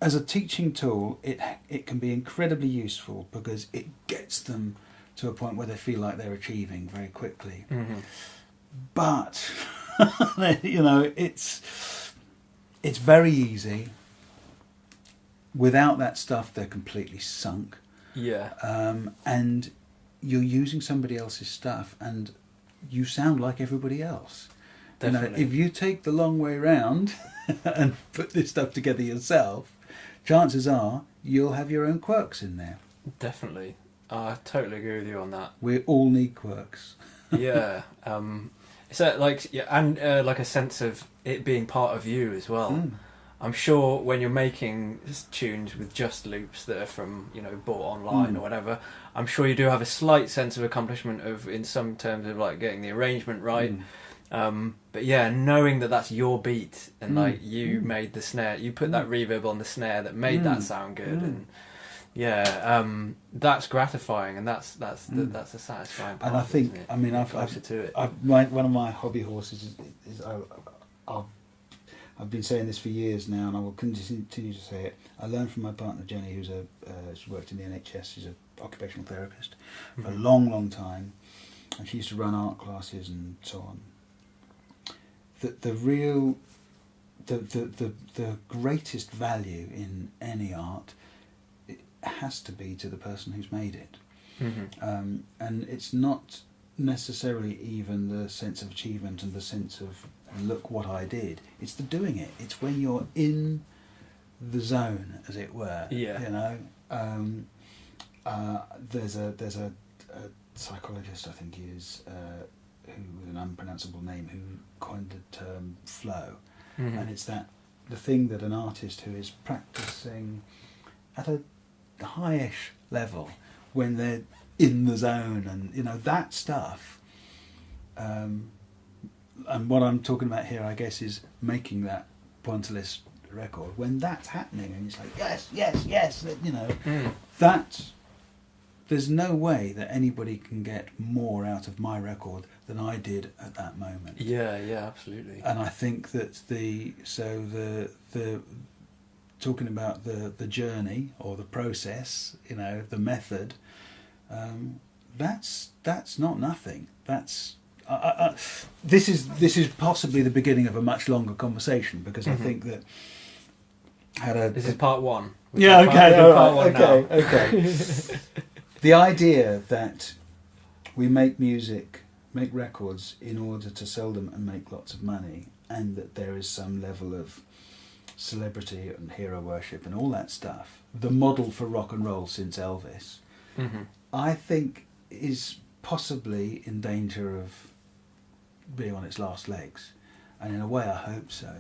as a teaching tool, it can be incredibly useful because it gets them to a point where they feel like they're achieving very quickly. Mm-hmm. But it's very easy. Without that stuff, they're completely sunk. Yeah. And you're using somebody else's stuff, and you sound like everybody else. Definitely. If you take the long way round and put this stuff together yourself, chances are you'll have your own quirks in there. Definitely. I totally agree with you on that. We all need quirks. Yeah. So like a sense of it being part of you as well. I'm sure when you're making tunes with just loops that are from bought online or whatever, I'm sure you do have a slight sense of accomplishment in some terms of like getting the arrangement right. But yeah, knowing that that's your beat and like you made the snare, you put that reverb on the snare that made that sound good, and that's gratifying, and that's a satisfying part. And I think, isn't it? I mean, one of my hobby horses is I've been saying this for years now, and I will continue to say it. I learned from my partner Jenny, who's she's worked in the NHS. She's an occupational therapist for a long, long time, and she used to run art classes and so on. The greatest value in any art, it has to be to the person who's made it, and it's not necessarily even the sense of achievement and the sense of look what I did. It's the doing it. It's when you're in the zone, as it were. Yeah. There's a psychologist, I think he is, who with an unpronounceable name, who coined the term flow, and it's the thing that an artist who is practicing at a high-ish level, when they're in the zone, and that stuff. And what I'm talking about here, I guess, is making that pointillist record. When that's happening, and it's like yes, that there's no way that anybody can get more out of my record than I did at that moment. Yeah, absolutely. And I think that the talking about the journey or the process, the method, that's not nothing. That's this is possibly the beginning of a much longer conversation, because I think that this is part one. Yeah, okay, part one okay. The idea that we make music make records in order to sell them and make lots of money, and that there is some level of celebrity and hero worship and all that stuff, the model for rock and roll since Elvis, I think is possibly in danger of being on its last legs. And in a way I hope so.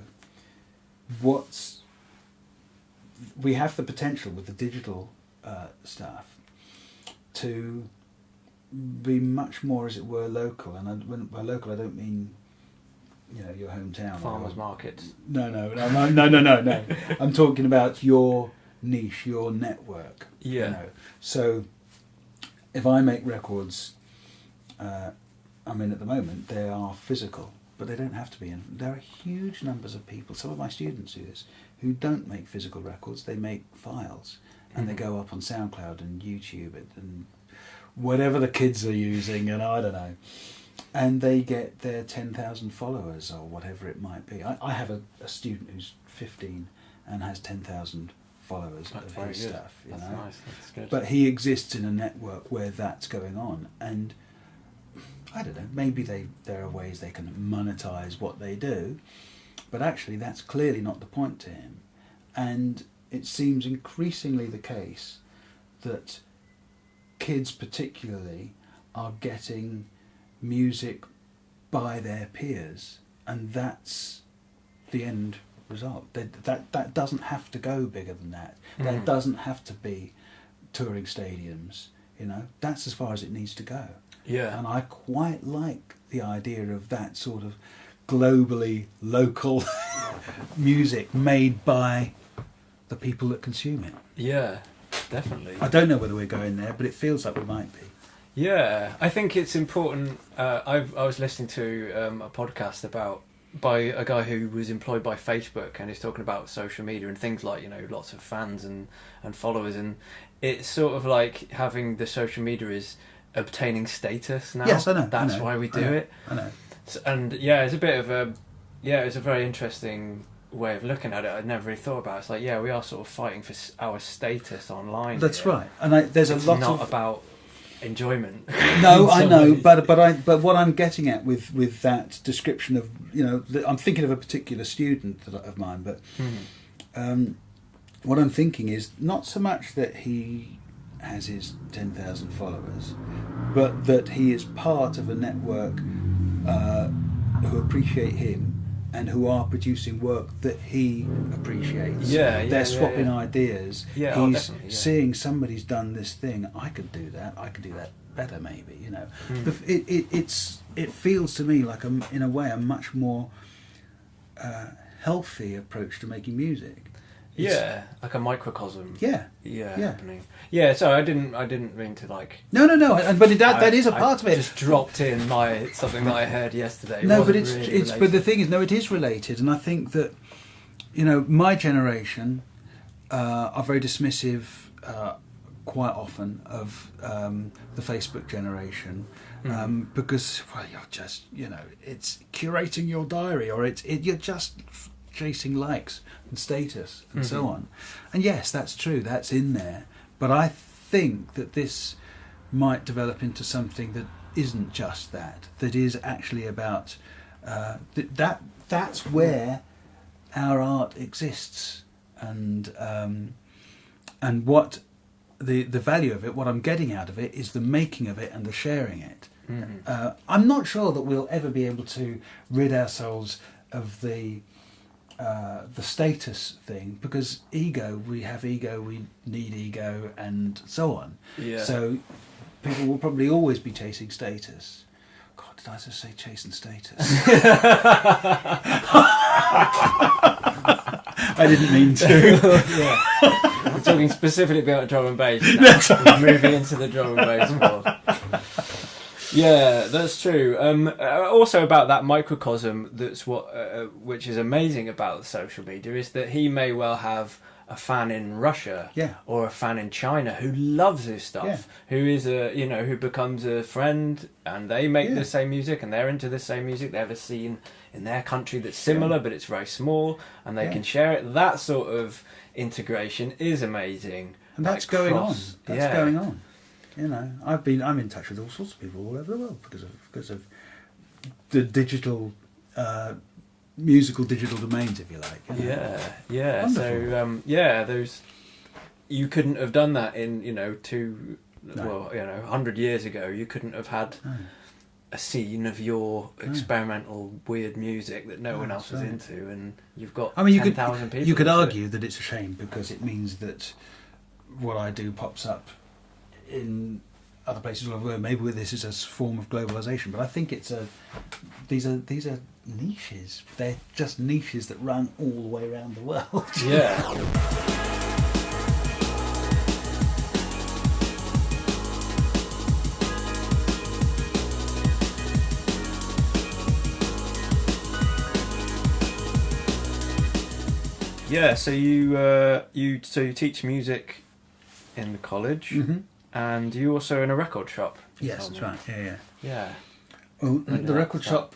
We have the potential with the digital stuff to be much more, as it were, local. And by local I don't mean, your hometown. Farmers markets. No. I'm talking about your niche, your network. Yeah. So if I make records, at the moment they are physical, but they don't have to be. And there are huge numbers of people, some of my students do this, who don't make physical records, they make files, and they go up on SoundCloud and YouTube and whatever the kids are using, and I don't know. And they get their 10,000 followers or whatever it might be. I have a student who's 15 and has 10,000 followers of his stuff. That's nice. That's good. But he exists in a network where that's going on, and I don't know, maybe there are ways they can monetize what they do, but actually that's clearly not the point to him. And it seems increasingly the case that kids particularly are getting music by their peers, and that's the end result. That doesn't have to go bigger than that. That doesn't have to be touring stadiums. That's as far as it needs to go. Yeah. And I quite like the idea of that sort of globally local music made by the people that consume it. Yeah, definitely. I don't know whether we're going there, but it feels like we might be. Yeah, I think it's important. I was listening to a podcast by a guy who was employed by Facebook, and he's talking about social media and things like, lots of fans and followers, and it's sort of like having the social media is obtaining status now. Yes, I know. That's why we do it. I know. And it's a bit of it's a very interesting way of looking at it. I'd never really thought about it. It's like, we are sort of fighting for our status online. That's here. right. And there's it's a lot not about enjoyment. No, I know, but what I'm getting at with that description of, I'm thinking of a particular student of mine, but what I'm thinking is not so much that he has his 10,000 followers, but that he is part of a network who appreciate him and who are producing work that he appreciates. They're swapping ideas. He's seeing somebody's done this thing. I could do that. I could do that better, maybe. It feels to me like in a way a much more healthy approach to making music. Like a microcosm. Happening. So I didn't mean to like. No. But that is a part of it. Just dropped in something that I heard yesterday. No, but but the thing is, it is related, and I think that my generation are very dismissive quite often of the Facebook generation because you're just it's curating your diary, or you're just chasing likes and status and so on. And yes, that's true, that's in there, but I think that this might develop into something that isn't just that is actually about that's where our art exists, and what the value of it, what I'm getting out of it, is the making of it and the sharing it. I'm not sure that we'll ever be able to rid ourselves of the status thing, because we have ego, we need ego, and so on. So people will probably always be chasing status. God, did I just say chasing status? I didn't mean to. We're talking specifically about drum and bass now. We're moving into the drum and bass world. Yeah, that's true. Also about that microcosm, that's which is amazing about social media, is that he may well have a fan in Russia or a fan in China who loves his stuff, who is who becomes a friend, and they make the same music and they're into the same music. They have a scene in their country that's similar, but it's very small, and they can share it. That sort of integration is amazing, and that's going on. That's going on. You know, I'm in touch with all sorts of people all over the world because of the digital, musical digital domains, if you like. You know? Yeah. Wonderful. So those, you couldn't have done that in 100 years ago. You couldn't have had a scene of your experimental weird music that no one else was into, and you've got 10,000 people. You could argue that it's a shame because it means that what I do pops up in other places all over the world. Maybe this is a form of globalization, but I think these are niches. They're just niches that run all the way around the world. Yeah. Yeah, so you teach music in the college, Mm-hmm. and you also in a record shop. Yes, that's right. Yeah. Well, the record shop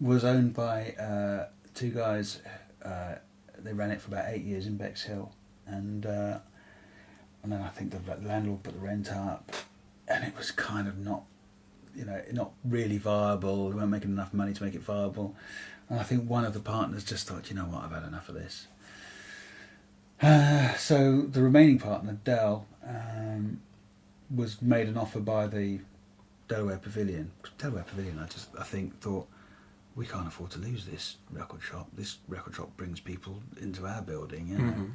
was owned by two guys. They ran it for about 8 years in Bexhill, and then I think the landlord put the rent up, and it was kind of not really viable. They weren't making enough money to make it viable, and I think one of the partners just thought, you know what, I've had enough of this. So the remaining partner, Dell, was made an offer by the Delaware Pavilion. Delaware Pavilion, I think, thought, we can't afford to lose this record shop. This record shop brings people into our building, you know. Mm-hmm.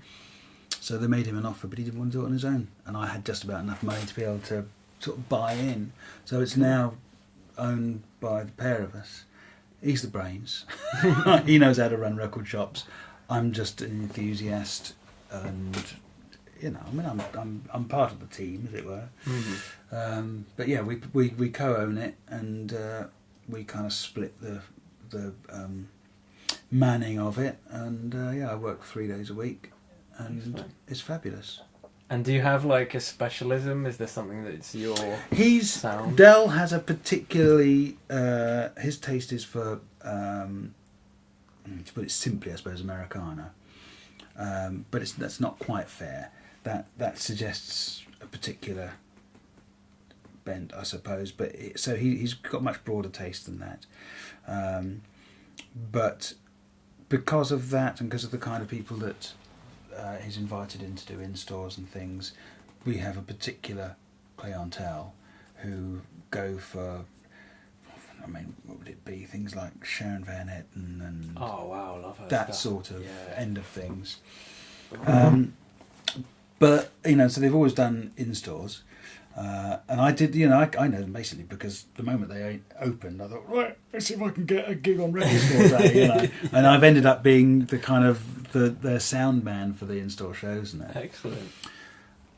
So they made him an offer, but he didn't want to do it on his own. And I had just about enough money to be able to sort of buy in. So it's now owned by the pair of us. He's the brains. He knows how to run record shops. I'm just an enthusiast. And I'm part of the team, as it were. Mm-hmm. But yeah, we co-own it, and we kind of split the manning of it. And I work 3 days a week, and it's fabulous. And do you have like a specialism? Is there something that's your sound? Dell has a particularly his taste is for to put it simply, I suppose, Americana. But that's not quite fair. That suggests a particular bent, I suppose. But he's got much broader taste than that. But because of that, and because of the kind of people that he's invited in to do in-stores and things, we have a particular clientele who go for, what would it be? Things like Sharon Van Etten and oh wow, love her that stuff. sort of end of things. But so they've always done in-stores, and I did. I know them basically because the moment they opened, I thought, right, let's see if I can get a gig on Record Store Day. And I've ended up being the kind of their sound man for the in-store shows and that. Excellent.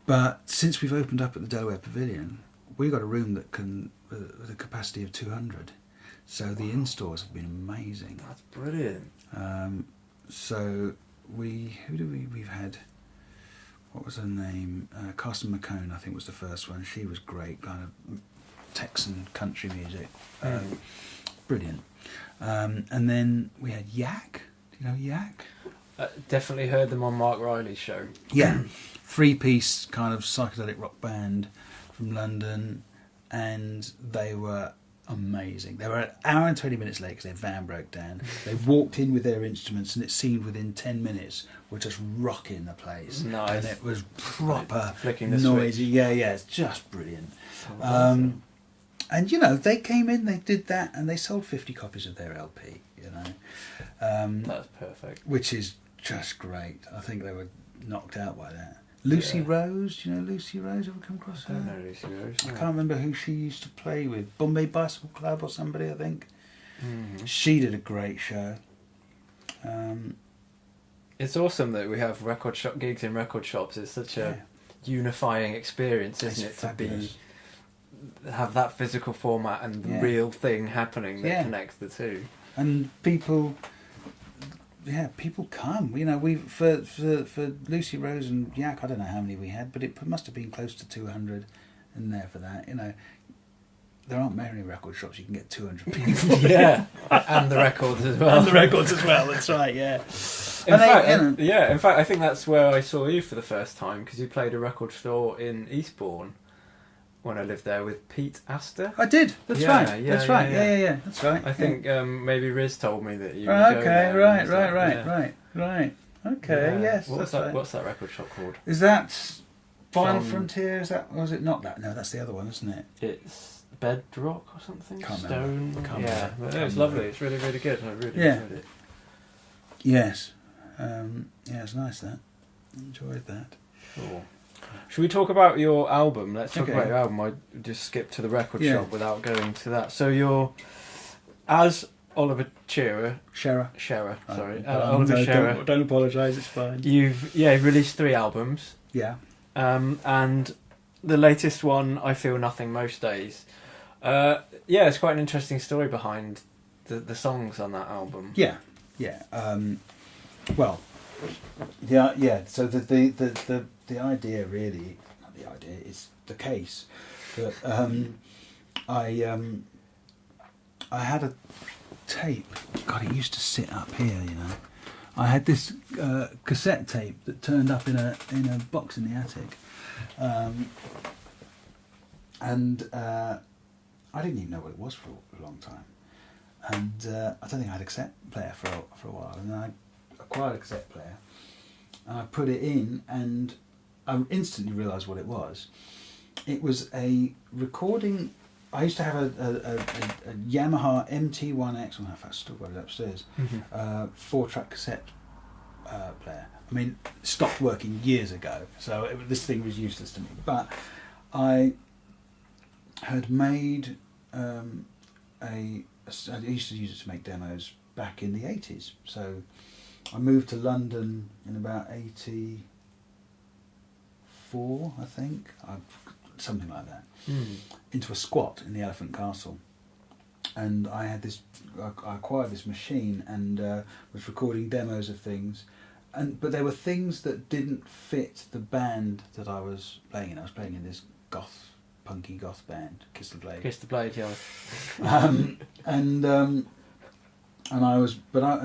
But since we've opened up at the Delaware Pavilion, we've got a room that can with a capacity of 200. So the in-stores have been amazing. That's brilliant. So we've had, what was her name? Carson McCone, I think, was the first one. She was great, kind of Texan country music. Brilliant. And then we had Yak. Do you know Yak? Definitely heard them on Mark Riley's show. Yeah. 3-piece kind of psychedelic rock band from London, and they were amazing. They were an hour and 20 minutes late because their van broke down. They walked in with their instruments, and it seemed within 10 minutes we're just rocking the place. Nice. And it was proper flicking the noisy. switch. Yeah, it's just brilliant. Awesome. And they came in, they did that, and they sold 50 copies of their LP. That's perfect. Which is just great. I think they were knocked out by that. Lucy Rose, do you know Lucy Rose? Ever come across her? I don't know Lucy Rose. I can't remember who she used to play with. Bombay Bicycle Club or somebody, I think. Mm-hmm. She did a great show. It's awesome that we have record shop gigs in record shops. It's such a unifying experience, isn't it? Fabulous. To have that physical format and the real thing happening that connects the two. And people come. We for Lucy Rose and Yak, I don't know how many we had, but it must have been close to 200 in there for that. There aren't many record shops you can get 200 people. Yeah, and the records as well. And the records as well. That's right. Yeah. In fact, I think that's where I saw you for the first time because you played a record store in Eastbourne when I lived there with Pete Astor. I did. That's right. Yeah, That's right. Yeah. That's right. I think maybe Riz told me that you. Right, were okay. going there, Right. Okay. Yeah. Yes. What's that's that? right. What's that record shop called? Is that Final John- Frontier? Is that? Was it not that? No, that's the other one, isn't it? It's Bedrock or something. Can't Stone. remember. Can't Yeah, remember. but Can't it's lovely. remember. It's really, really good. I really Yeah. enjoyed it. Yes. Yeah, it's nice that. Enjoyed that. Cool. Should we talk about your album? Let's talk Okay. about your album. I just skipped to the record Yeah. shop without going to that. So you're, as Oliver Cherer, Scherer. sorry, Oliver Oliver Cherer. Don't apologise. It's fine. You've released 3 albums, Yeah. and the latest one, I Feel Nothing Most Days. It's quite an interesting story behind the songs on that album. Yeah. Well. Yeah. So the idea really, not the idea, it's the case that I had a tape. God, it used to sit up here, you know. I had this cassette tape that turned up in a box in the attic, and I didn't even know what it was for a long time. And I don't think I had a cassette player for a while, and then I acquired a cassette player, and I put it in, and I instantly realised what it was. It was a recording. I used to have a Yamaha MT1X, well, I've still got it upstairs, 4-track cassette player. I mean, it stopped working years ago, so this thing was useless to me. But I had made I used to use it to make demos back in the 80s. So I moved to London in about 84, I think, something like that, into a squat in the Elephant Castle. And I had this, I acquired this machine and was recording demos of things. But there were things that didn't fit the band that I was playing in. I was playing in this punky goth band, Kiss the Blade. Kiss the Blade, yeah. And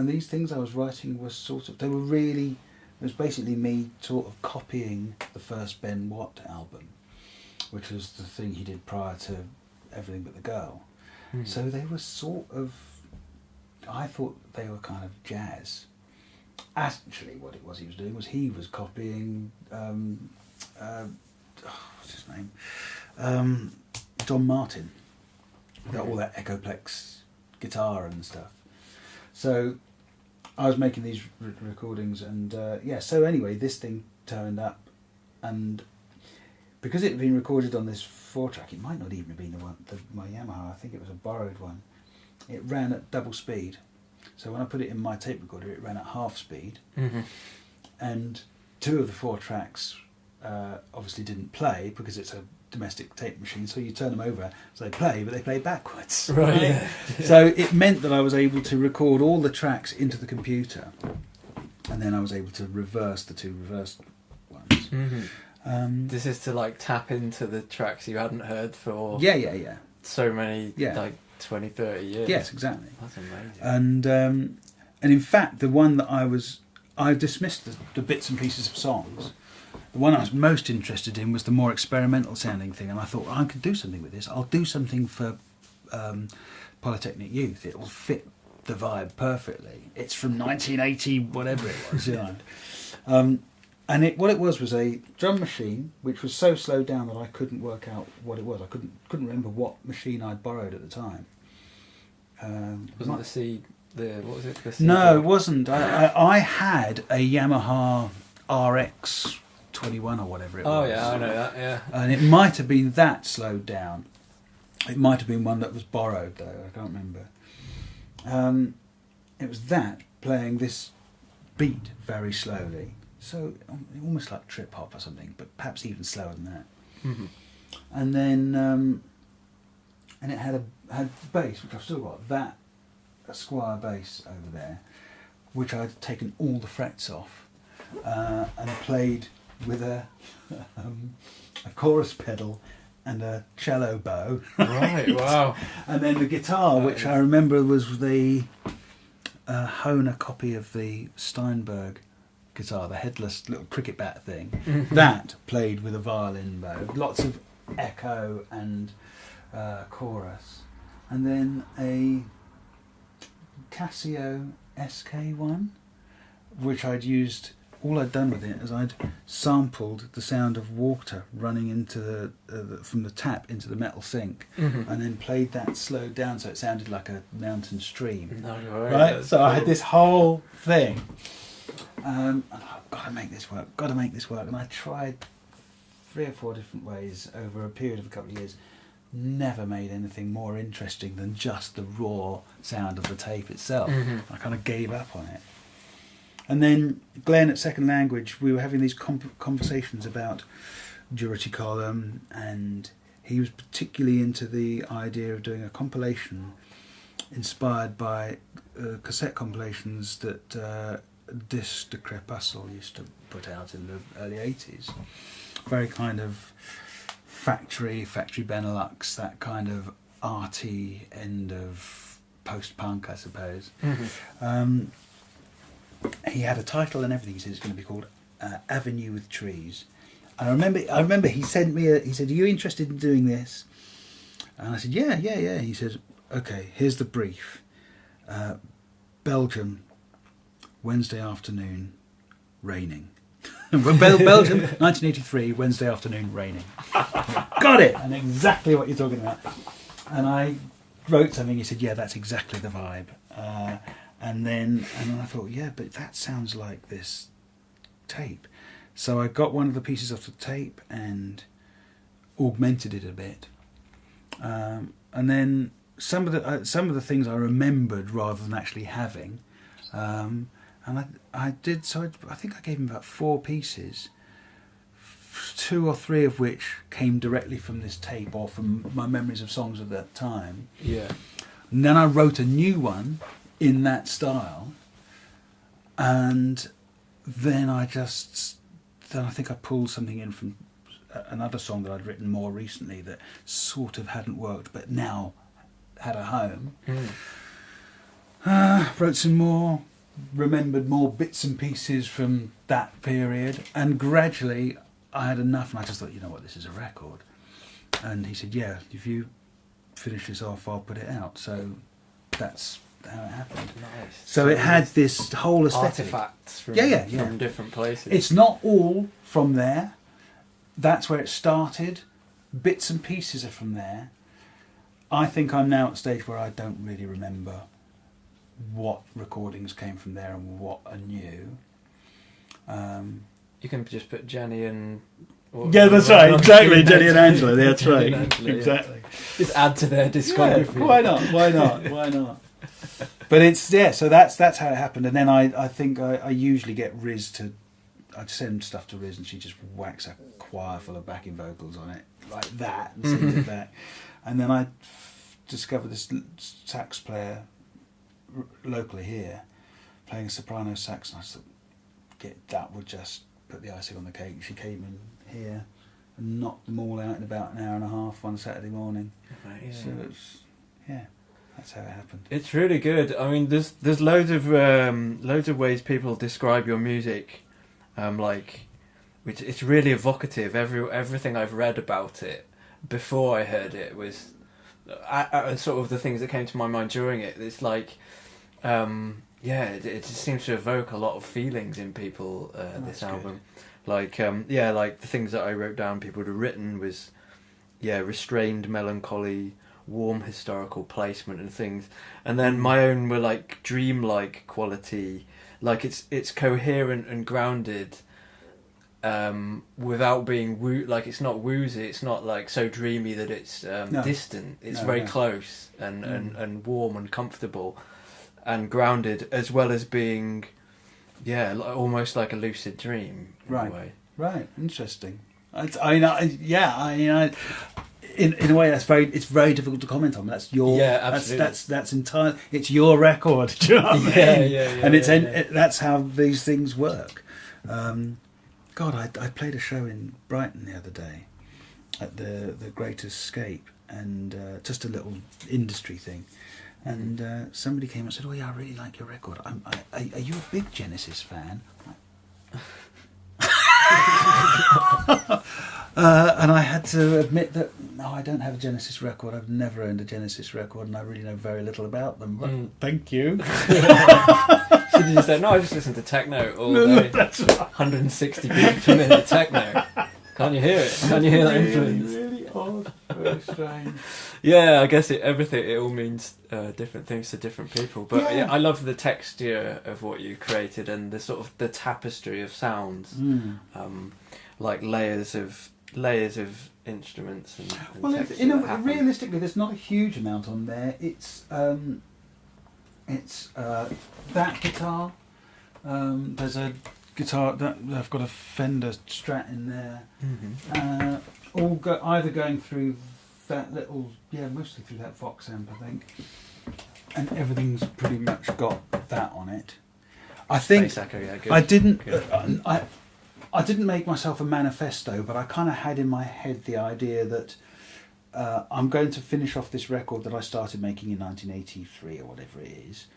these things I was writing were it was basically me sort of copying the first Ben Watt album, which was the thing he did prior to Everything But the Girl. So they were I thought they were kind of jazz. Actually, what it was he was doing was he was copying, what's his name? Don Martin. Got all that Echoplex guitar and stuff. So I was making these recordings, and so anyway, this thing turned up, and because it had been recorded on this 4-track, it might not even have been my Yamaha, I think it was a borrowed one. It ran at double speed, so when I put it in my tape recorder, it ran at half speed, and 2 of the 4 tracks obviously didn't play because it's a domestic tape machine, so you turn them over so they play, but they play backwards. Right. Yeah. So it meant that I was able to record all the tracks into the computer, and then I was able to reverse the 2 reversed ones. This is to like tap into the tracks you hadn't heard for so many like 20, 30 years. Yes, exactly. That's amazing. And in fact, the one that I dismissed the bits and pieces of songs. The one I was most interested in was the more experimental sounding thing, and I thought, I could do something with this. I'll do something for Polytechnic Youth. It will fit the vibe perfectly. It's from 1980, whatever it was, you know. And what it was a drum machine which was so slowed down that I couldn't work out what it was. I couldn't remember what machine I'd borrowed at the time. Wasn't the C? What was it? The C no, it wasn't. I had a Yamaha RX 21 or whatever it was. Oh yeah, I know that. Yeah. And it might have been that slowed down. It might have been one that was borrowed though. I can't remember. It was that playing this beat very slowly. So almost like trip hop or something, but perhaps even slower than that. And then and it had bass, which I've still got. That a Squire bass over there, which I'd taken all the frets off and played with a chorus pedal and a cello bow. Right. Wow. And then the guitar, which I remember was the Hohner copy of the Steinberg guitar, the headless little cricket bat thing. That played with a violin bow. Lots of echo and chorus, and then a Casio SK1, which I'd used. All I'd done with it is I'd sampled the sound of water running into from the tap into the metal sink, and then played that slowed down so it sounded like a mountain stream. Right? So cool. I had this whole thing, and I've got to make this work. And I tried 3 or 4 different ways over a period of a couple of years. Never made anything more interesting than just the raw sound of the tape itself. I kind of gave up on it. And then Glenn at Second Language, we were having these conversations about Durity Column, and he was particularly into the idea of doing a compilation inspired by cassette compilations that Disc de Crépuscle used to put out in the early 80s. Very kind of factory Benelux, that kind of arty end of post-punk, I suppose. He had a title and everything. He said it's going to be called Avenue with Trees. And I remember he sent me he said, "Are you interested in doing this?" And I said, yeah. He said, "Okay, here's the brief. Belgium, Wednesday afternoon, raining." Belgium, 1983, Wednesday afternoon, raining. Got it! And exactly what you're talking about. And I wrote something. He said, "Yeah, that's exactly the vibe." And then I thought, yeah, but that sounds like this tape. So I got one of the pieces off the tape and augmented it a bit. And then some of the things I remembered rather than actually having. And I did, so I think I gave him about 4 pieces, 2 or 3 of which came directly from this tape or from my memories of songs of that time. Yeah. And then I wrote a new one in that style, and then I think I pulled something in from another song that I'd written more recently that sort of hadn't worked but now had a home. Wrote some more, remembered more bits and pieces from that period, and gradually I had enough, and I just thought, you know what, this is a record. And he said, yeah, if you finish this off, I'll put it out. So that's how it happened. Nice. So it had this whole aesthetic. Artifacts from, from different places. It's not all from there. That's where it started. Bits and pieces are from there. I think I'm now at a stage where I don't really remember what recordings came from there and what are new. You can just put Jenny and... Yeah, that's right, exactly. Jenny and Angela, that's right. Exactly. Just add to their discography. Yeah, why not? But it's, so that's how it happened. And then I think I usually get Riz to... I'd send stuff to Riz and she just whacks a choir full of backing vocals on it, like that, and sends it back. And then I discovered this sax player locally here, playing soprano sax, and I thought, that would just put the icing on the cake. She came in here and knocked them all out in about an hour and a half one Saturday morning. Right, so it's, that's how it happened. It's really good. I mean, there's loads of ways people describe your music, which it's really evocative. Everything I've read about it before I heard it was sort of the things that came to my mind during it. It's like, it just seems to evoke a lot of feelings in people. This album, like the things that I wrote down, people had written was, restrained melancholy, warm historical placement and things, and then my own were like dreamlike quality, like it's coherent and grounded, without being like it's not woozy, it's not like so dreamy that it's distant. It's very close and warm and comfortable and grounded, as well as being almost like a lucid dream in a way. Right, interesting. In a way, it's very difficult to comment on. That's your that's entire. It's your record. Do you know what I mean? And that's how these things work. I played a show in Brighton the other day at the Great Escape, and just a little industry thing. And somebody came and said, "Oh yeah, I really like your record. Are you a big Genesis fan?" And I had to admit that, no, I don't have a Genesis record. I've never owned a Genesis record, and I really know very little about them. But thank you. So did you say, no, I just listen to techno all day. That's right. 160 beats per minute techno. Can't you hear it? Can't you hear that influence? Really odd. Very strange. Yeah, I guess it all means different things to different people. But yeah, I love the texture of what you created and the sort of the tapestry of sounds, like layers of instruments and well, texture realistically, there's not a huge amount on there. It's that guitar. There's a guitar that I've got a Fender Strat in there. All either going through that little, mostly through that Vox amp, I think, and everything's pretty much got that on it. I think Space Echo, yeah, good. I didn't. I didn't make myself a manifesto, but I kind of had in my head the idea that I'm going to finish off this record that I started making in 1983 or whatever it is,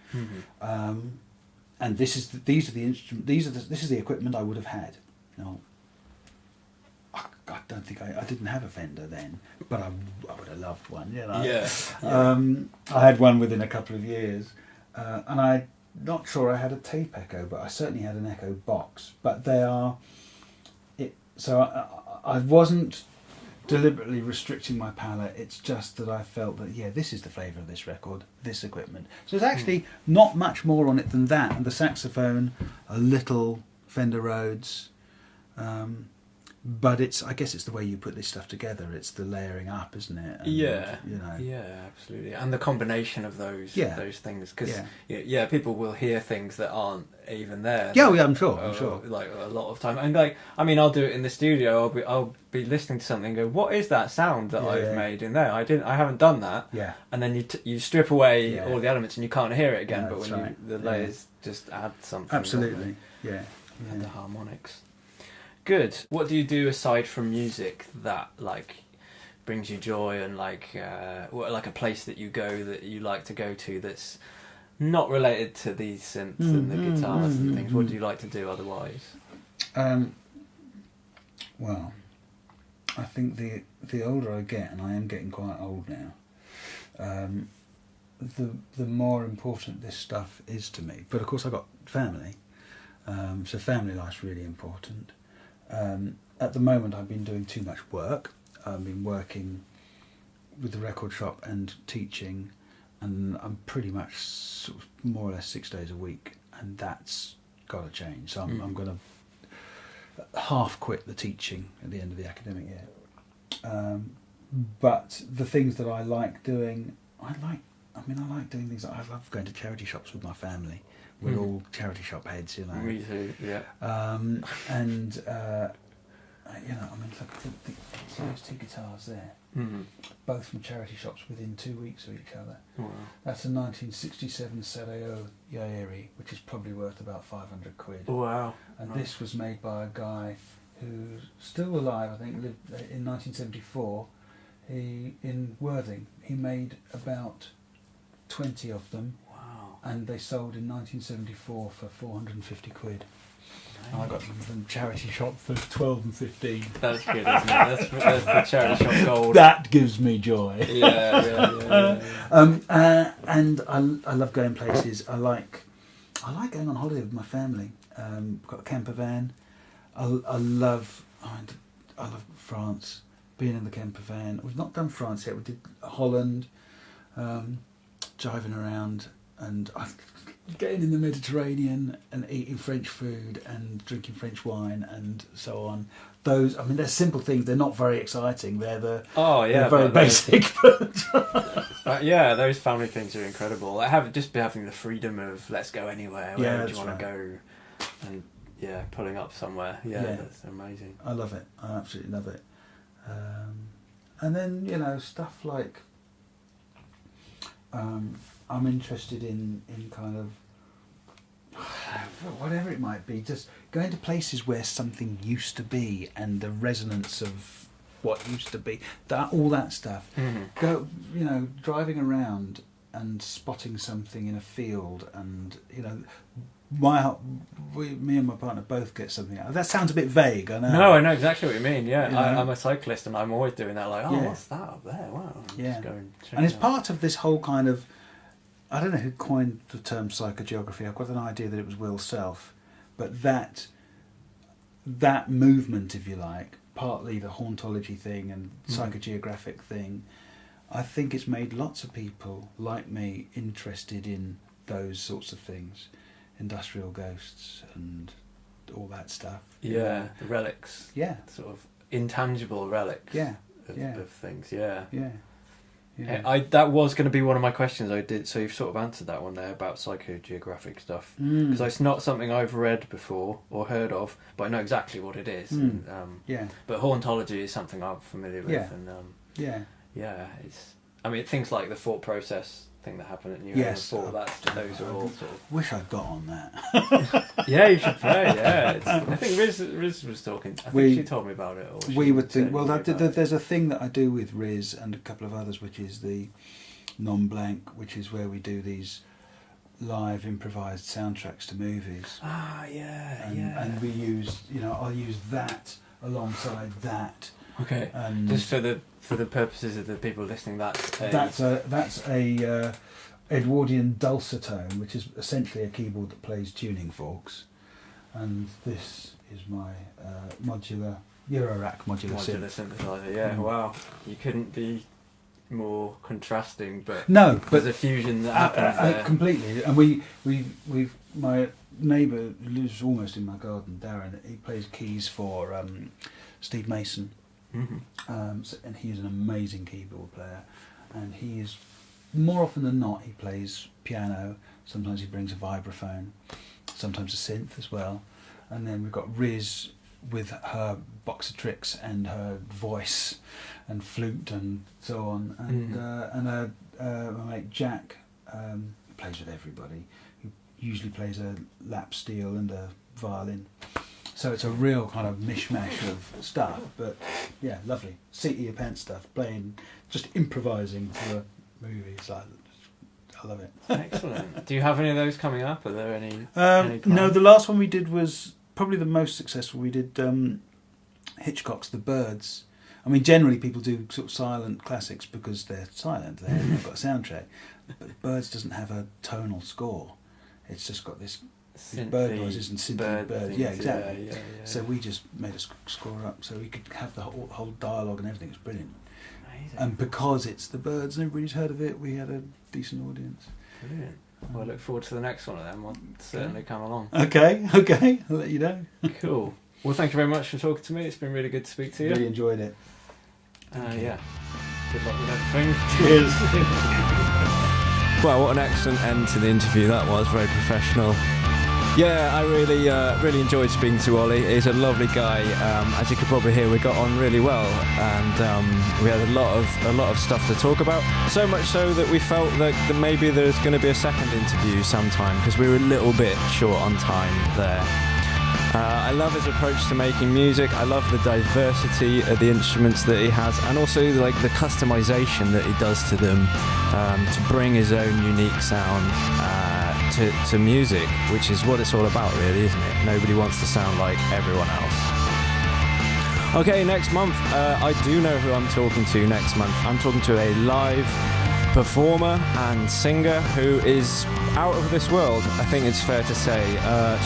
and this is the equipment I would have had. Now, I don't think I didn't have a Fender then, but I would have loved one. Yeah. I had one within a couple of years, and I'm not sure I had a tape echo, but I certainly had an echo box. But they are. So I wasn't deliberately restricting my palette. It's just that I felt that this is the flavour of this record, this equipment. So there's actually not much more on it than that. And the saxophone, a little Fender Rhodes, but I guess it's the way you put this stuff together. It's the layering up, isn't it? And, yeah, absolutely. And the combination of those things, because people will hear things that aren't even there. Yeah, I'm sure. Like a lot of time, and I'll do it in the studio. I'll be listening to something and go, what is that sound that I've made in there? I haven't done that. Yeah. And then you strip away all the elements and you can't hear it again. No, but when the layers just add something. Absolutely. Yeah. And the harmonics. Good. What do you do aside from music that brings you joy and like a place that you go that you like to go to that's not related to these synths and the guitars and things? What do you like to do otherwise? Well, I think the older I get, and I am getting quite old now, the more important this stuff is to me. But of course, I've got family, so family life's really important. At the moment, I've been doing too much work. I've been working with the record shop and teaching, and I'm pretty much sort of more or less 6 days a week, and that's got to change. So I'm going to half quit the teaching at the end of the academic year. But the things that I like doing, I like doing things. I love going to charity shops with my family. We're all charity shop heads, you know. Me too, yeah. And look, see those two guitars there, both from charity shops within 2 weeks of each other. Wow. That's a 1967 Seberg Yairi, which is probably worth about 500 quid. Wow. And this was made by a guy who's still alive, I think, lived in 1974. In Worthing, he made about 20 of them. And they sold in 1974 for 450 quid. Nice. And I got them from charity shop for 12 and 15. That's good, isn't it? That's the charity shop gold. That gives me joy. Yeah. And I love going places. I like going on holiday with my family. We've got a camper van. I love France. Being in the camper van. We've not done France yet. We did Holland. Driving around. And getting in the Mediterranean and eating French food and drinking French wine and so on. Those, they're simple things. They're not very exciting. They're they're very basic. Those family things are incredible. Having the freedom of let's go anywhere. Where do you want to go? And pulling up somewhere. That's amazing. I love it. I absolutely love it. And then stuff like. I'm interested in kind of whatever it might be, just going to places where something used to be and the resonance of what used to be, all that stuff. Go, driving around and spotting something in a field, and me and my partner both get something out. That sounds a bit vague, I know. No, I know exactly what you mean. Yeah, I'm a cyclist, and I'm always doing that. Like, what's that up there? Wow. Just go and it's part of this whole kind of. I don't know who coined the term psychogeography. I've got an idea that it was Will Self, but that movement, if you like, partly the hauntology thing and psychogeographic thing, I think it's made lots of people like me interested in those sorts of things, industrial ghosts and all that stuff. Yeah, the relics. Yeah, sort of intangible relics. Yeah, of things. Yeah. Yeah. That was going to be one of my questions. I did, so you've sort of answered that one there about psychogeographic stuff, because it's not something I've read before or heard of, but I know exactly what it is. And, but hauntology is something I'm familiar with, it's things like the thought process thing that happened at New Haven. Those are all sort of. Wish I'd got on that. Yeah, you should play. Yeah, I think Riz was talking. I think she told me about it. Or we would think. Well, there's a thing that I do with Riz and a couple of others, which is the non-blank, which is where we do these live improvised soundtracks to movies. And we use, I'll use that alongside that. Okay. Just for the purposes of the people listening, that's a Edwardian dulcitone, which is essentially a keyboard that plays tuning forks, and this is my modular Eurorack modular synthesizer. Yeah, wow, you couldn't be more contrasting, but there's a fusion that happens there. Completely. And we've my neighbour who lives almost in my garden, Darren, he plays keys for Steve Mason. And he's an amazing keyboard player, and he is more often than not he plays piano. Sometimes he brings a vibraphone, sometimes a synth as well, and then we've got Riz with her box of tricks and her voice and flute and so on, and my mate Jack plays with everybody. He usually plays a lap steel and a violin. So it's a real kind of mishmash of stuff, but yeah, lovely. Seat of your pants stuff, playing, just improvising for a movie. It's like, I love it. Excellent. Do you have any of those coming up? Are there any? No, the last one we did was probably the most successful. We did Hitchcock's The Birds. I mean, generally people do sort of silent classics because they're silent. They haven't got a soundtrack. But Birds doesn't have a tonal score. It's just got this. Bird noises and synthy birds. Yeah, exactly. Yeah. So we just made a score up so we could have the whole dialogue and everything. It's brilliant. Amazing. And because it's the Birds and everybody's heard of it, we had a decent audience. Brilliant. Well, I look forward to the next one of them. I'll certainly come along. Okay. I'll let you know. Cool. Well, thank you very much for talking to me. It's been really good to speak to you. Really enjoyed it. Yeah. Good luck with everything. Cheers. Well, what an excellent end to the interview that was. Very professional. Yeah, I really enjoyed speaking to Ollie. He's a lovely guy. As you could probably hear, we got on really well, and we had a lot of stuff to talk about. So much so that we felt that maybe there's going to be a second interview sometime, because we were a little bit short on time there. I love his approach to making music. I love the diversity of the instruments that he has, and also like the customization that he does to them to bring his own unique sound to music, which is what it's all about, really, isn't it? Nobody wants to sound like everyone else. Okay, next month, I do know who I'm talking to next month. I'm talking to a live performer and singer who is out of this world, I think it's fair to say.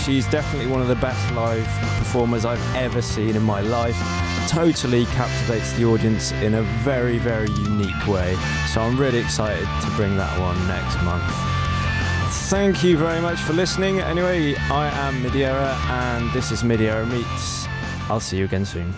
She's definitely one of the best live performers I've ever seen in my life. Totally captivates the audience in a very, very unique way. So I'm really excited to bring that one next month. Thank you very much for listening. Anyway, I am midierror, and this is Midierror Meets. I'll see you again soon.